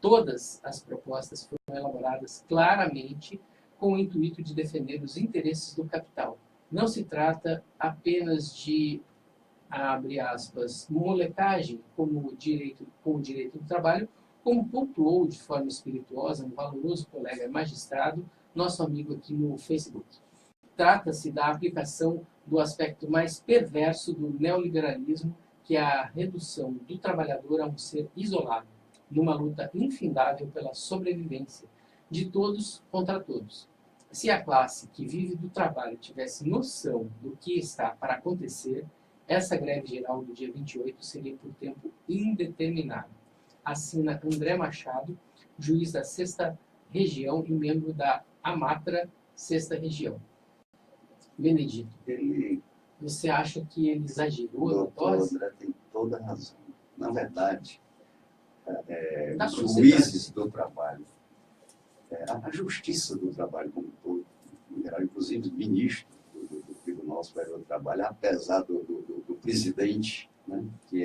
Todas as propostas foram elaboradas claramente com o intuito de defender os interesses do capital. Não se trata apenas de, abre aspas, molecagem com o direito do trabalho, como pontuou de forma espirituosa um valoroso colega magistrado, nosso amigo aqui no Facebook. Trata-se da aplicação do aspecto mais perverso do neoliberalismo, que é a redução do trabalhador a um ser isolado, numa luta infindável pela sobrevivência de todos contra todos. Se a classe que vive do trabalho tivesse noção do que está para acontecer, essa greve geral do dia 28 seria por tempo indeterminado. Assina André Machado, juiz da 6ª Região e membro da Amatra 6ª Região. Benedito, você acha que ele exagerou na dose? André tem toda a razão. Na verdade, os juízes do trabalho, a justiça do trabalho como todo, em geral, inclusive o ministro do Tribunal Superior do Trabalho, apesar do presidente, né, que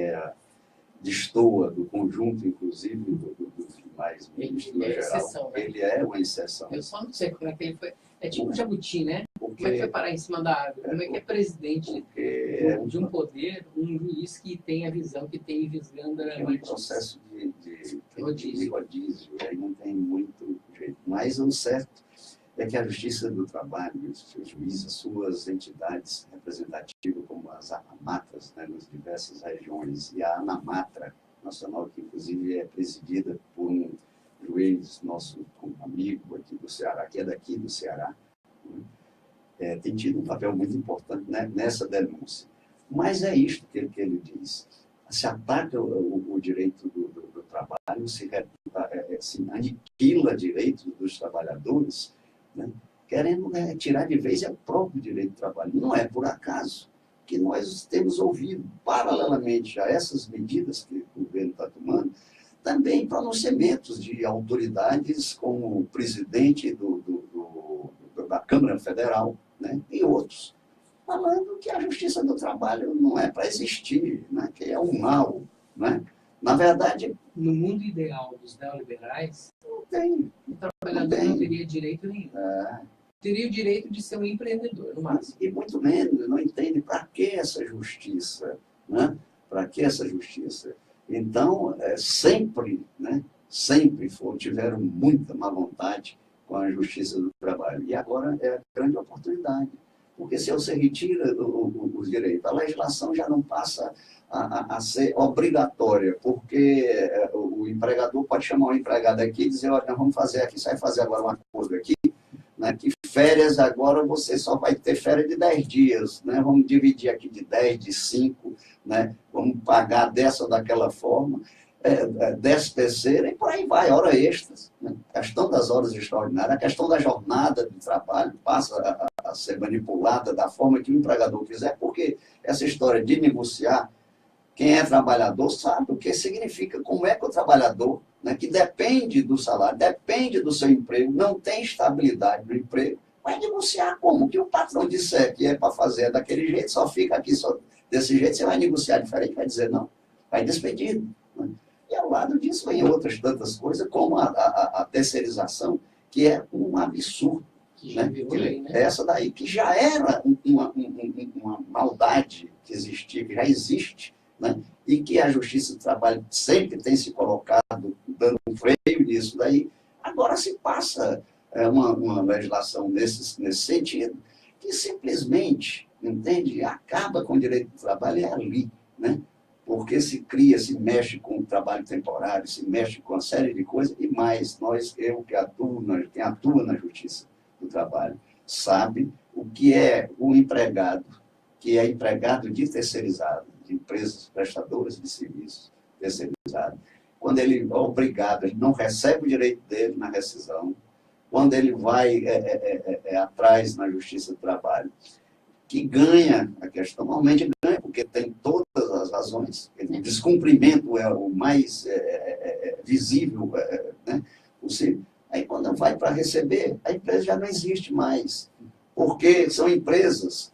destoa do conjunto, inclusive, dos demais ministros no geral. Exceção, né? Ele é uma exceção. Eu só não sei como é que ele foi. É tipo o Jabuti, né? Como é que foi parar em cima da árvore? Como é que é presidente de um poder, um juiz que tem a visão que tem visganda... É um processo de rodízio, e aí não tem muito jeito. Mas o certo é que a Justiça do Trabalho, os seus juízes, as suas entidades representativas, como as Amatras, né, nas diversas regiões, e a Anamatra Nacional, que inclusive é presidida por um juiz nosso amigo aqui do Ceará, que é daqui do Ceará, né, tem tido um papel muito importante, né, nessa denúncia. Mas é isto que ele diz. Se ataca o direito do trabalho, se aniquila direitos dos trabalhadores, né, querendo tirar de vez o próprio direito do trabalho. Não é por acaso que nós temos ouvido, paralelamente a essas medidas que o governo está tomando, também pronunciamentos de autoridades como o presidente da Câmara Federal, né, e outros, falando que a justiça do trabalho não é para existir, né, que é um mal. Né? Na verdade... No mundo ideal dos neoliberais, não tem. O trabalhador não teria direito nenhum. Teria o direito de ser um empreendedor, no máximo. E muito menos, não entende para que essa justiça, né? Para que essa justiça? Então, sempre tiveram muita má vontade com a justiça do trabalho. E agora é a grande oportunidade. Porque se você retira os direitos, a legislação já não passa a ser obrigatória, porque o empregador pode chamar o empregado aqui e dizer, olha, nós vamos fazer aqui, você vai fazer agora um acordo aqui, né, que férias agora você só vai ter férias de 10 dias, né, vamos dividir aqui de 10, de 5, né, vamos pagar dessa ou daquela forma. 13ª e por aí vai, hora extras. Né? A questão das horas extraordinárias, a questão da jornada de trabalho passa a ser manipulada da forma que o empregador quiser, porque essa história de negociar, quem é trabalhador sabe o que significa, como é que o trabalhador, né, que depende do salário, depende do seu emprego, não tem estabilidade no emprego, vai negociar como? Que o patrão disser que é para fazer daquele jeito, só fica aqui só desse jeito, você vai negociar diferente, vai dizer não, vai despedir. Né? E ao lado disso vem outras tantas coisas, como a terceirização, que é um absurdo. Que já virou lei, né? Essa daí, que já era uma maldade que existia, que já existe, né? E que a Justiça do Trabalho sempre tem se colocado, dando um freio nisso daí. Agora se passa uma legislação nesse sentido, que simplesmente, entende, acaba com o direito do trabalho ali, né? Porque se cria, se mexe com o trabalho temporário, se mexe com uma série de coisas, e mais, eu que atuo, quem atua na Justiça do Trabalho, sabe o que é o empregado, que é empregado de terceirizado, de empresas prestadoras de serviços terceirizados. Quando ele é obrigado, ele não recebe o direito dele na rescisão, quando ele vai atrás na Justiça do Trabalho, que ganha a questão, normalmente ganha, porque tem todas as razões, o descumprimento é o mais visível né, possível. Aí quando vai para receber, a empresa já não existe mais, porque são empresas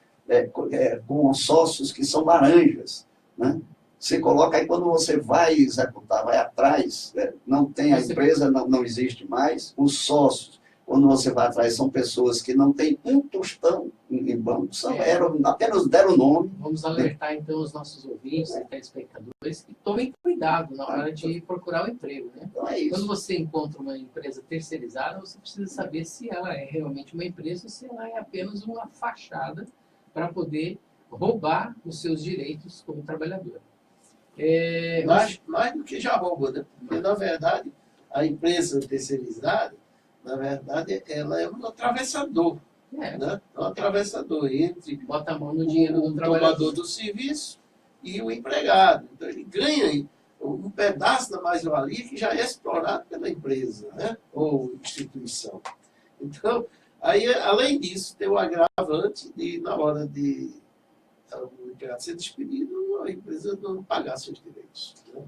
com sócios que são laranjas. Né? Você coloca aí, quando você vai executar, vai atrás, não tem a empresa, não existe mais, os sócios, quando você vai atrás, são pessoas que não têm um tostão em banco, apenas deram o nome. Vamos alertar, então, os nossos ouvintes e telespectadores que tomem cuidado na hora de procurar o emprego. Né? Então é isso. Quando você encontra uma empresa terceirizada, você precisa saber se ela é realmente uma empresa ou se ela é apenas uma fachada para poder roubar os seus direitos como trabalhador. Mais do que já rouba, né? Porque, na verdade, a empresa terceirizada, na verdade, ela é um atravessador. Né? É um atravessador entre bota a mão no dinheiro do tomador do serviço e o empregado. Então, ele ganha um pedaço da mais-valia que já é explorado pela empresa, né? Ou instituição. Então, aí, além disso, tem o agravante de, na hora de o empregado ser despedido, a empresa não pagar seus direitos. Né?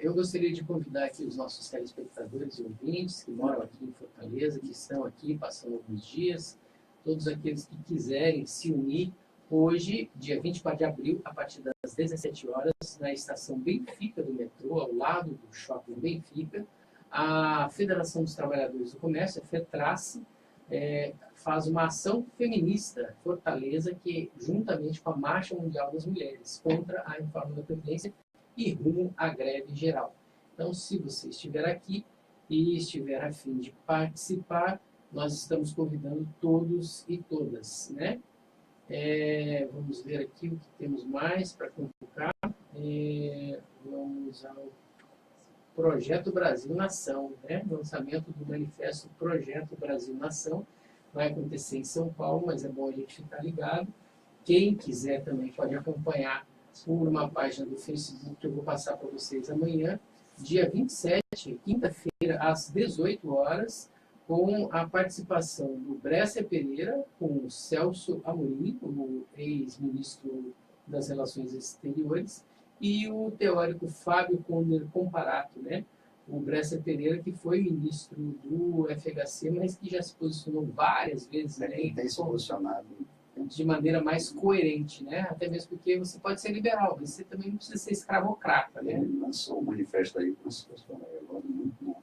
Eu gostaria de convidar aqui os nossos telespectadores e ouvintes que moram aqui em Fortaleza, que estão aqui passando alguns dias, todos aqueles que quiserem se unir hoje, dia 24 de abril, a partir das 17 horas, na estação Benfica do metrô, ao lado do Shopping Benfica, a Federação dos Trabalhadores do Comércio, a FETRACE, faz uma ação feminista Fortaleza, que, juntamente com a Marcha Mundial das Mulheres, contra a reforma da Previdência e rumo à greve geral. Então, se você estiver aqui e estiver a fim de participar, nós estamos convidando todos e todas, né? Vamos ver aqui o que temos mais para convocar. Vamos ao Projeto Brasil Nação, né? Lançamento do manifesto Projeto Brasil Nação. Vai acontecer em São Paulo, mas é bom a gente ficar ligado. Quem quiser também pode acompanhar por uma página do Facebook que eu vou passar para vocês amanhã, dia 27, quinta-feira, às 18 horas, com a participação do Bresser Pereira, com o Celso Amorim, o ex-ministro das Relações Exteriores, e o teórico Fábio Conder Comparato, né? O Bresser Pereira, que foi ministro do FHC, mas que já se posicionou várias vezes, né? Tem se posicionado de maneira mais coerente, né? Até mesmo porque você pode ser liberal, mas você também não precisa ser escravocrata, né? Ele lançou um manifesto aí com essa questão agora muito bom.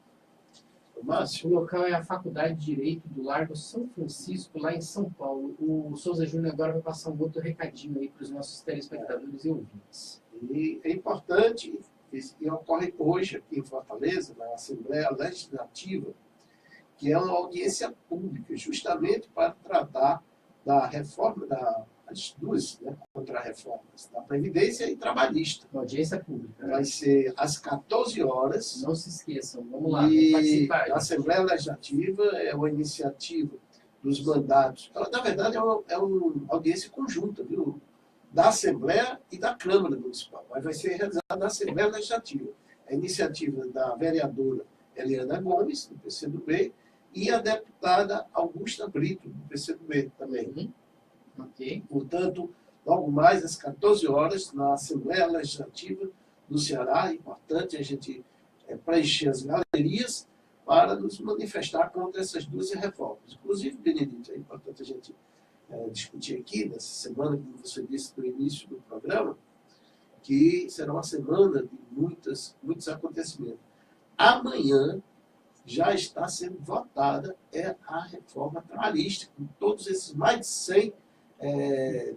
O local é a Faculdade de Direito do Largo São Francisco, lá em São Paulo. O Souza Júnior agora vai passar um outro recadinho aí para os nossos telespectadores e ouvintes. E é importante, e ocorre hoje aqui em Fortaleza, na Assembleia Legislativa, que é uma audiência pública, justamente para tratar da reforma, das duas, né, contra-reformas, da Previdência e Trabalhista. Uma audiência pública. Vai ser às 14 horas. Não se esqueçam, vamos lá, vamos participar. A Assembleia Legislativa é uma iniciativa dos mandatos. Ela, na verdade, é uma audiência conjunta, viu? Da Assembleia e da Câmara Municipal. Mas vai ser realizada na Assembleia Legislativa. a iniciativa da vereadora Eliana Gomes, do PCdoB, e a deputada Augusta Brito, do PCdoB também. Ok. Portanto, logo mais às 14 horas, na Assembleia Legislativa do Ceará, é importante a gente preencher as galerias para nos manifestar contra essas duas reformas. Inclusive, Benedito, é importante a gente discutir aqui, nessa semana, como você disse no início do programa, que será uma semana de muitos acontecimentos. Amanhã já está sendo votada a reforma trabalhista, com todos esses mais de 100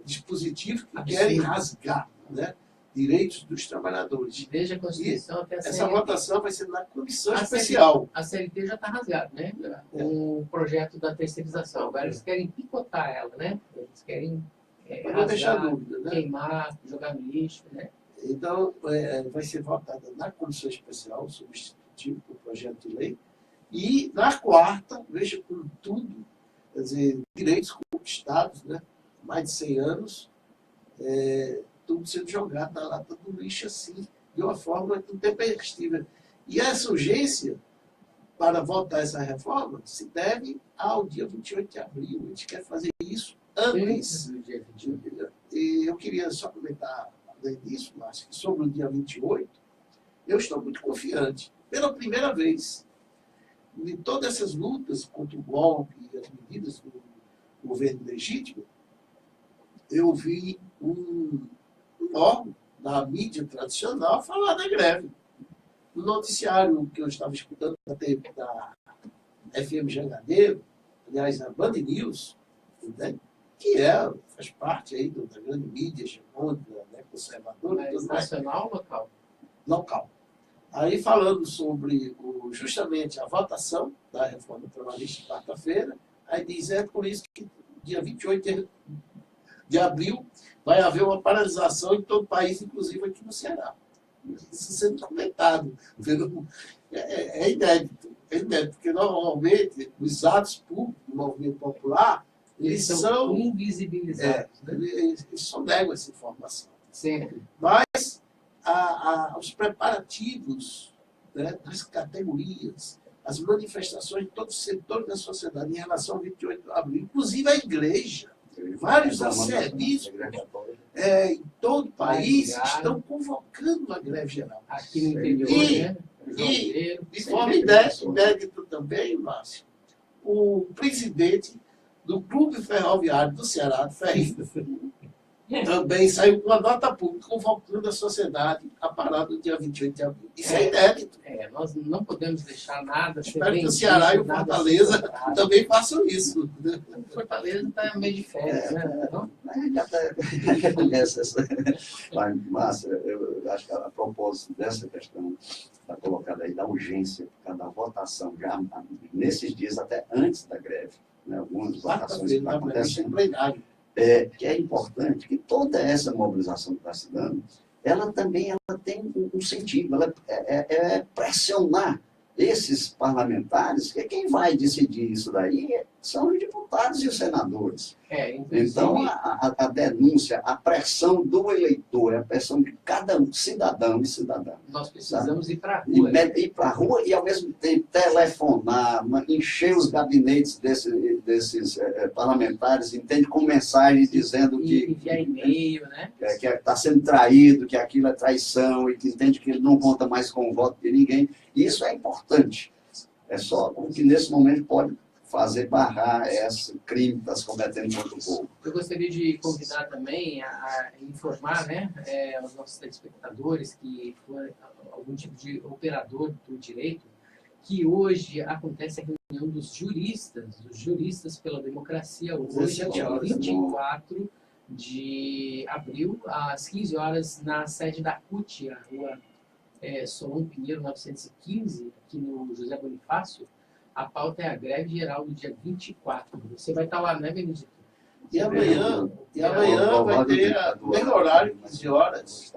dispositivos que querem rasgar, né, direitos dos trabalhadores. Desde a Constituição até a CLT. Essa votação vai ser na comissão especial. A CLT já está rasgada, né? O projeto da terceirização. Agora eles querem picotar ela, né? Eles querem não deixar dúvida, né? queimar, jogar no lixo, né? Então, vai ser votada na comissão especial, substitutivo do projeto de lei. E na quarta, veja com tudo, quer dizer, direitos conquistados, né? Mais de 100 anos, tudo sendo jogado na lata do lixo assim, de uma forma intempestiva. E essa urgência para votar essa reforma se deve ao dia 28 de abril. A gente quer fazer isso antes do dia 28. E eu queria só comentar, além disso, Márcio, que sobre o dia 28, eu estou muito confiante. Pela primeira vez, em todas essas lutas contra o golpe e as medidas do governo legítimo, eu vi um órgão da mídia tradicional falar da greve. No noticiário que eu estava escutando da FM Jangadeiro, aliás, a Band News, né, que faz parte aí da grande mídia hegemônica, né, conservadora. Mas nacional ou local? Local. Aí falando sobre justamente a votação da reforma trabalhista quarta-feira, aí diz, por isso que dia 28 de abril vai haver uma paralisação em todo o país, inclusive aqui no Ceará. Isso sendo comentado. É inédito, porque normalmente os atos públicos do movimento popular, eles são invisibilizados. Né? Eles só negam essa informação. Sempre. Mas os preparativos, né, das categorias, as manifestações de todos os setores da sociedade em relação ao 28 de abril, inclusive a igreja, vários serviços em todo o país estão convocando a greve geral. Aqui no interior, né? E de forma inédita também, Márcio, o presidente do Clube Ferroviário do Ceará, do Ferrinho, também saiu com uma nota pública convocando a sociedade a parar no dia 28 de abril. Isso é inédito. Nós não podemos deixar nada. Espero que o Ceará e o Fortaleza também façam isso. O Fortaleza está meio de férias, né? Márcia, eu acho que a propósito dessa questão está colocada aí da urgência, por causa da votação, já nesses dias, até antes da greve, né, algumas votações que estão acontecendo. Que é importante que toda essa mobilização que está se dando, ela também tem um sentido, ela é pressionar esses parlamentares, que quem vai decidir isso daí são os deputados e os senadores. Então, a denúncia, a pressão do eleitor, a pressão de cada cidadão e cidadã. Nós precisamos ir para a rua. Ir para a rua e, ao mesmo tempo, telefonar, encher os gabinetes desses parlamentares, entende, com mensagem dizendo que... Enviar e-mail, né? Que está sendo traído, que aquilo é traição e que entende que ele não conta mais com o voto de ninguém. E isso é importante. É só o que, nesse momento, pode fazer barrar esse crime que está se cometendo contra o povo. Eu gostaria de convidar também a informar, né, aos nossos telespectadores que for algum tipo de operador do direito, que hoje acontece a reunião dos juristas pela democracia, hoje, dia 24 de abril, às 15 horas, na sede da CUT, a rua Solon Pinheiro 915, aqui no José Bonifácio. A pauta é a greve geral do dia 24. Você vai estar lá, né, Benedito? E amanhã vai ter, no horário, 15 horas,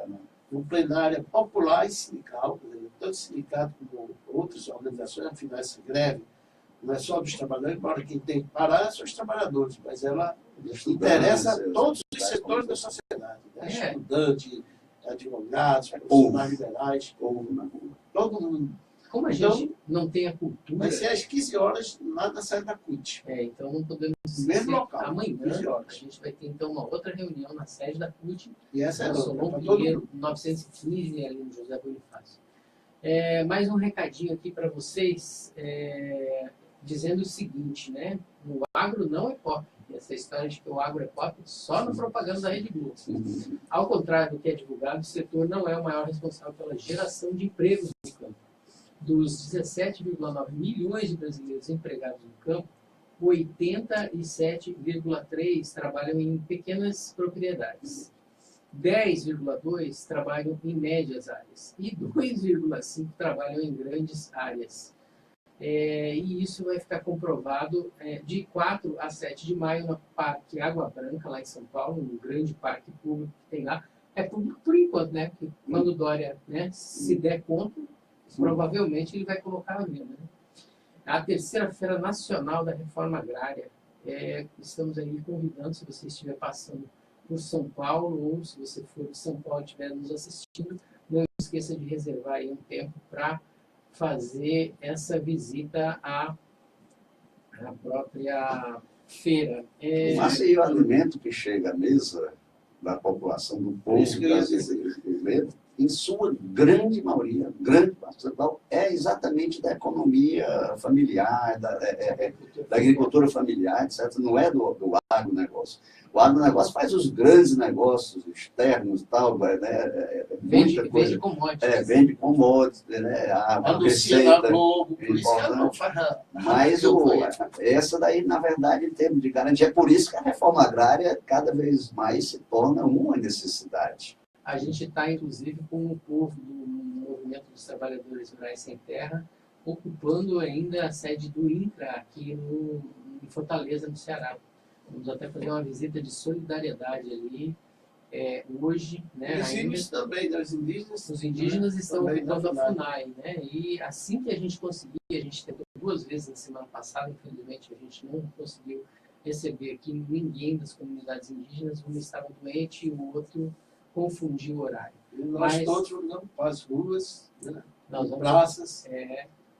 uma plenária popular e sindical, tanto sindicato como outras organizações, afinal, essa greve não é só dos trabalhadores, embora quem tem que parar são os trabalhadores, mas ela interessa a todos os setores da sociedade, né? Estudantes, advogados, profissionais liberais, povo na rua. todo mundo. Como a Então, gente não tem a cultura... Vai ser às 15 horas lá na sede da CUT. Então não podemos Mesmo esquecer. local, Amanhã 15 a horas. gente vai ter então uma outra reunião na sede da CUT, E essa é no outra, Solon para todo Pinheiro, mundo. 915, ali no José Bonifácio. Mais um recadinho aqui para vocês, dizendo o seguinte, né? O agro não é pop. Essa história de que o agro é pop só na propaganda da Rede Globo. Ao contrário do que é divulgado, o setor não é o maior responsável pela geração de empregos no campo. Dos 17,9 milhões de brasileiros empregados no campo, 87,3 trabalham em pequenas propriedades. 10,2 trabalham em médias áreas e 2,5 trabalham em grandes áreas. E isso vai ficar comprovado de 4 a 7 de maio no Parque Água Branca, lá em São Paulo, no grande parque público que tem lá. É público por enquanto, né? Porque quando o Dória, né, se der conta, provavelmente ele vai colocar a venda. Né? A terceira Feira Nacional da Reforma Agrária. Estamos aí convidando, se você estiver passando por São Paulo, ou se você for de São Paulo e estiver nos assistindo, não esqueça de reservar aí um tempo para fazer essa visita à própria feira. Mas e o alimento que chega à mesa da população, do povo Isso que eu ia dizer. brasileiro, em sua grande maioria, grande percentual, é exatamente da economia familiar, da agricultura familiar, etc. Não é do agronegócio. O agronegócio faz os grandes negócios externos, tal, né? Vende commodities. Vende commodities, né? A receita Globo, por isso que ela não faz mas essa daí, na verdade, em termos de garantia, é por isso que a reforma agrária cada vez mais se torna uma necessidade. A gente está, inclusive, com o povo do Movimento dos Trabalhadores Rurais Sem Terra, ocupando ainda a sede do INCRA aqui em Fortaleza, no Ceará. Vamos até fazer uma visita de solidariedade ali hoje. Né, ainda também, os indígenas. Os indígenas estão ocupando a FUNAI. Né, e assim que a gente conseguir, a gente tentou 2 vezes na semana passada, infelizmente a gente não conseguiu receber aqui ninguém das comunidades indígenas. Um estava doente e o outro confundiu o horário. E nós todos jogamos para as ruas, né, nas praças,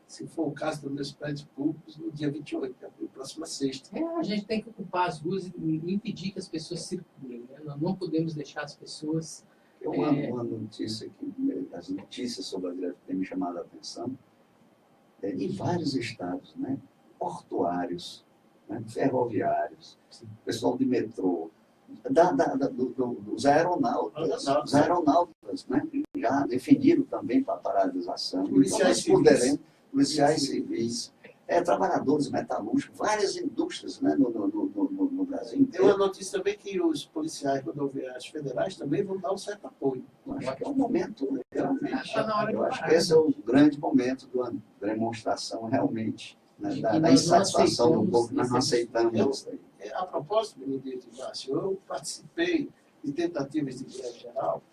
se for o caso dos meus prédios públicos, no dia 28, na próxima sexta. A gente tem que ocupar as ruas e impedir que as pessoas circulem. Né? Nós não podemos deixar as pessoas... Uma notícia que as notícias sobre a greve têm me chamado a atenção, em vários estados, né, portuários, né, ferroviários, pessoal de metrô, dos aeronautas, né, já definiram também para a paralisação. Policiais civis, trabalhadores metalúrgicos, várias indústrias, né, no Brasil inteiro. Tem uma notícia também que os policiais rodoviários federais também vão dar um certo apoio. Acho que é um momento, realmente, eu acho que esse é o grande momento da demonstração, realmente, né, da insatisfação do povo, nós não aceitamos isso aí. A propósito, Benedito Inácio, eu participei de tentativas de greve geral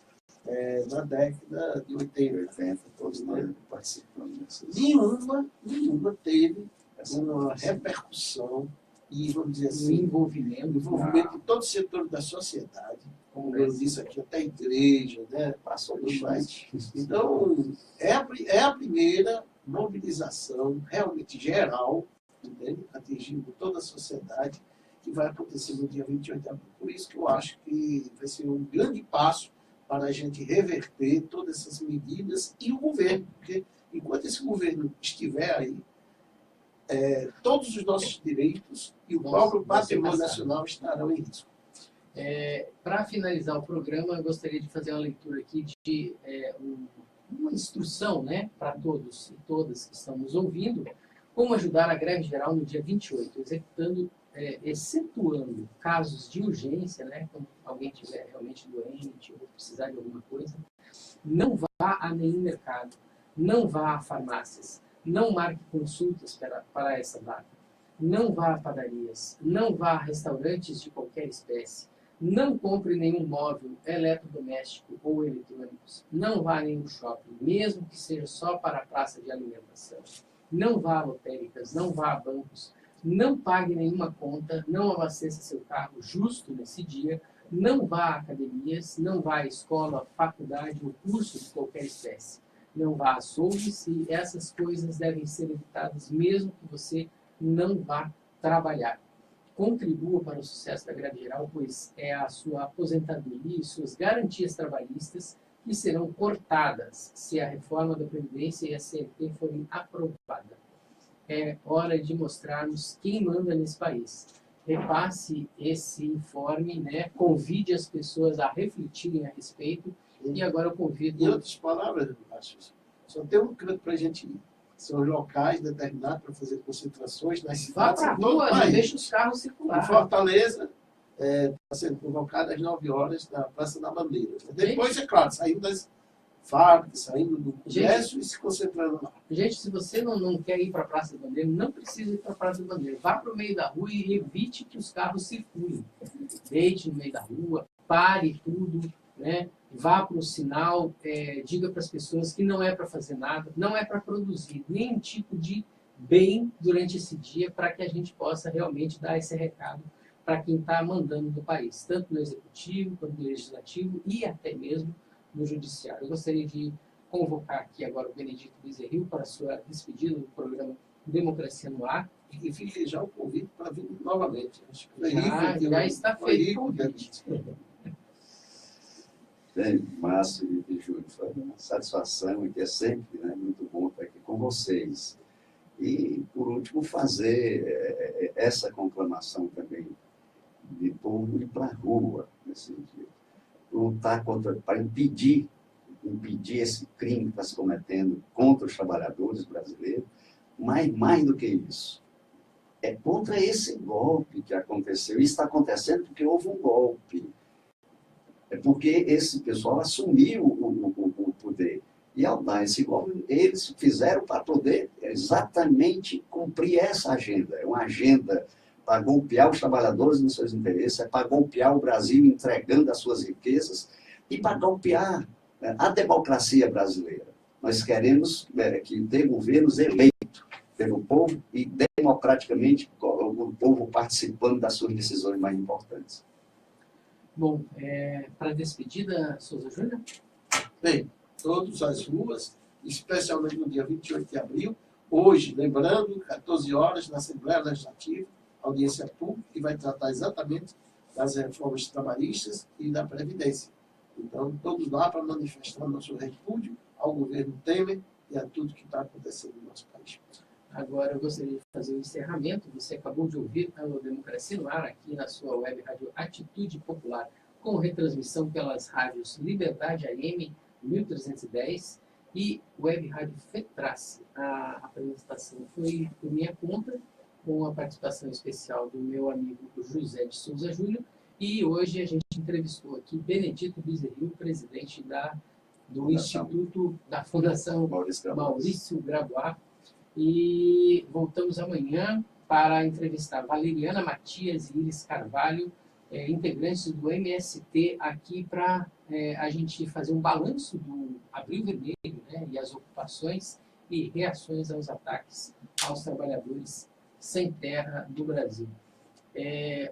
na década de 80, todos nós participamos dessas. Nenhuma teve uma repercussão e, vamos dizer assim, envolvimento de todo o setor da sociedade, como eu disse aqui, até a igreja, né? Passou demais. Então, é a primeira mobilização realmente geral, entende? Atingindo toda a sociedade, que vai acontecer no dia 28 de abril. Por isso que eu acho que vai ser um grande passo para a gente reverter todas essas medidas e o governo, porque enquanto esse governo estiver aí, todos os nossos direitos e o próprio patrimônio nacional estarão em risco. Para finalizar o programa, eu gostaria de fazer uma leitura aqui de uma instrução, né, para todos e todas que estão nos ouvindo, como ajudar a greve geral no dia 28, excetuando casos de urgência, né, quando alguém estiver realmente doente ou precisar de alguma coisa, não vá a nenhum mercado, não vá a farmácias, não marque consultas para essa data, não vá a padarias, não vá a restaurantes de qualquer espécie, não compre nenhum móvel eletrodoméstico ou eletrônicos, não vá a nenhum shopping, mesmo que seja só para a praça de alimentação, não vá a lotéricas, não vá a bancos, não pague nenhuma conta, não abasteça seu carro justo nesse dia, não vá a academias, não vá à escola, faculdade ou curso de qualquer espécie. não vá às açougues, e essas coisas devem ser evitadas mesmo que você não vá trabalhar. Contribua para o sucesso da greve geral, pois é a sua aposentadoria e suas garantias trabalhistas que serão cortadas se a reforma da Previdência e a CLT forem aprovadas. É hora de mostrarmos quem manda nesse país. Repasse esse informe, né? Convide as pessoas a refletirem a respeito. E agora eu convido... Em outras palavras, Márcio, só tem um canto para a gente ir. São os locais determinados para fazer concentrações nas Vá cidades. para a rua, não deixe os carros Em circular. Fortaleza, está sendo convocado às 9 horas na Praça da Bandeira. Depois, é claro, saindo das fábricas, saindo do comércio e se concentrando lá. Gente, se você não quer ir para a Praça da Bandeira, não precisa ir para a Praça da Bandeira. Vá para o meio da rua e evite que os carros circulem. Deite no meio da rua, pare tudo, né? Vá para o sinal, diga para as pessoas que não é para fazer nada, não é para produzir nenhum tipo de bem durante esse dia, para que a gente possa realmente dar esse recado para quem está mandando no país, tanto no Executivo, quanto no Legislativo e até mesmo no Judiciário. Eu gostaria de convocar aqui agora o Benedito Bezerril para a sua despedida do programa Democracia no Ar. E fique já o convite para vir novamente. Acho que Já está feito o convite. Bem, Márcio e Júlio, foi uma satisfação e é sempre, né, muito bom estar aqui com vocês. E, por último, fazer essa conclamação também de povo ir para a rua nesse sentido. Lutar para impedir esse crime que está se cometendo contra os trabalhadores brasileiros, mas mais do que isso, é contra esse golpe que aconteceu. Isso está acontecendo porque houve um golpe. É porque esse pessoal assumiu o poder. E ao dar esse golpe, eles fizeram para poder exatamente cumprir essa agenda. É uma agenda para golpear os trabalhadores nos seus interesses, é para golpear o Brasil entregando as suas riquezas e para golpear a democracia brasileira. Nós queremos que ter governos eleitos pelo povo e democraticamente o povo participando das suas decisões mais importantes. Bom, para a despedida, Souza Júnior? Bem, todas as ruas, especialmente no dia 28 de abril, hoje, lembrando, 14 horas, na Assembleia Legislativa, audiência pública, que vai tratar exatamente das reformas trabalhistas e da Previdência. Então, todos lá para manifestar nosso repúdio ao governo Temer e a tudo que está acontecendo no nosso país. Agora eu gostaria de fazer o encerramento. Você acabou de ouvir pelo Democracia no Ar, aqui na sua web rádio Atitude Popular, com retransmissão pelas rádios Liberdade AM 1310 e web rádio FETRACE. A apresentação foi por minha conta, com a participação especial do meu amigo José de Souza Júnior, e hoje a gente entrevistou aqui Benedito Bezerril, presidente do Instituto da Fundação Maurício Grabois. E voltamos amanhã para entrevistar Valeriana Matias e Iris Carvalho, integrantes do MST, aqui para a gente fazer um balanço do Abril Vermelho, né, e as ocupações e reações aos ataques aos trabalhadores sem terra do Brasil.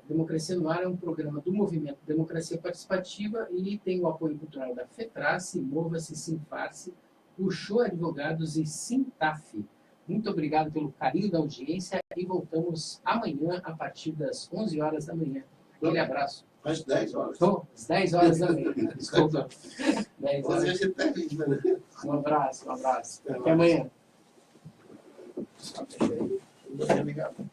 Democracia no Ar é um programa do Movimento Democracia Participativa e tem o apoio cultural da FETRACE, Mova-se, Sinfarce, Uxô Advogados e Sintaf. Muito obrigado pelo carinho da audiência e voltamos amanhã a partir das 11 horas da manhã. Aquele abraço. Às 10 horas. Bom, às 10 horas da manhã. Desculpa. 10 horas. Hoje a gente termina, né? Um abraço. Até amanhã. Deixa aí. Obrigado.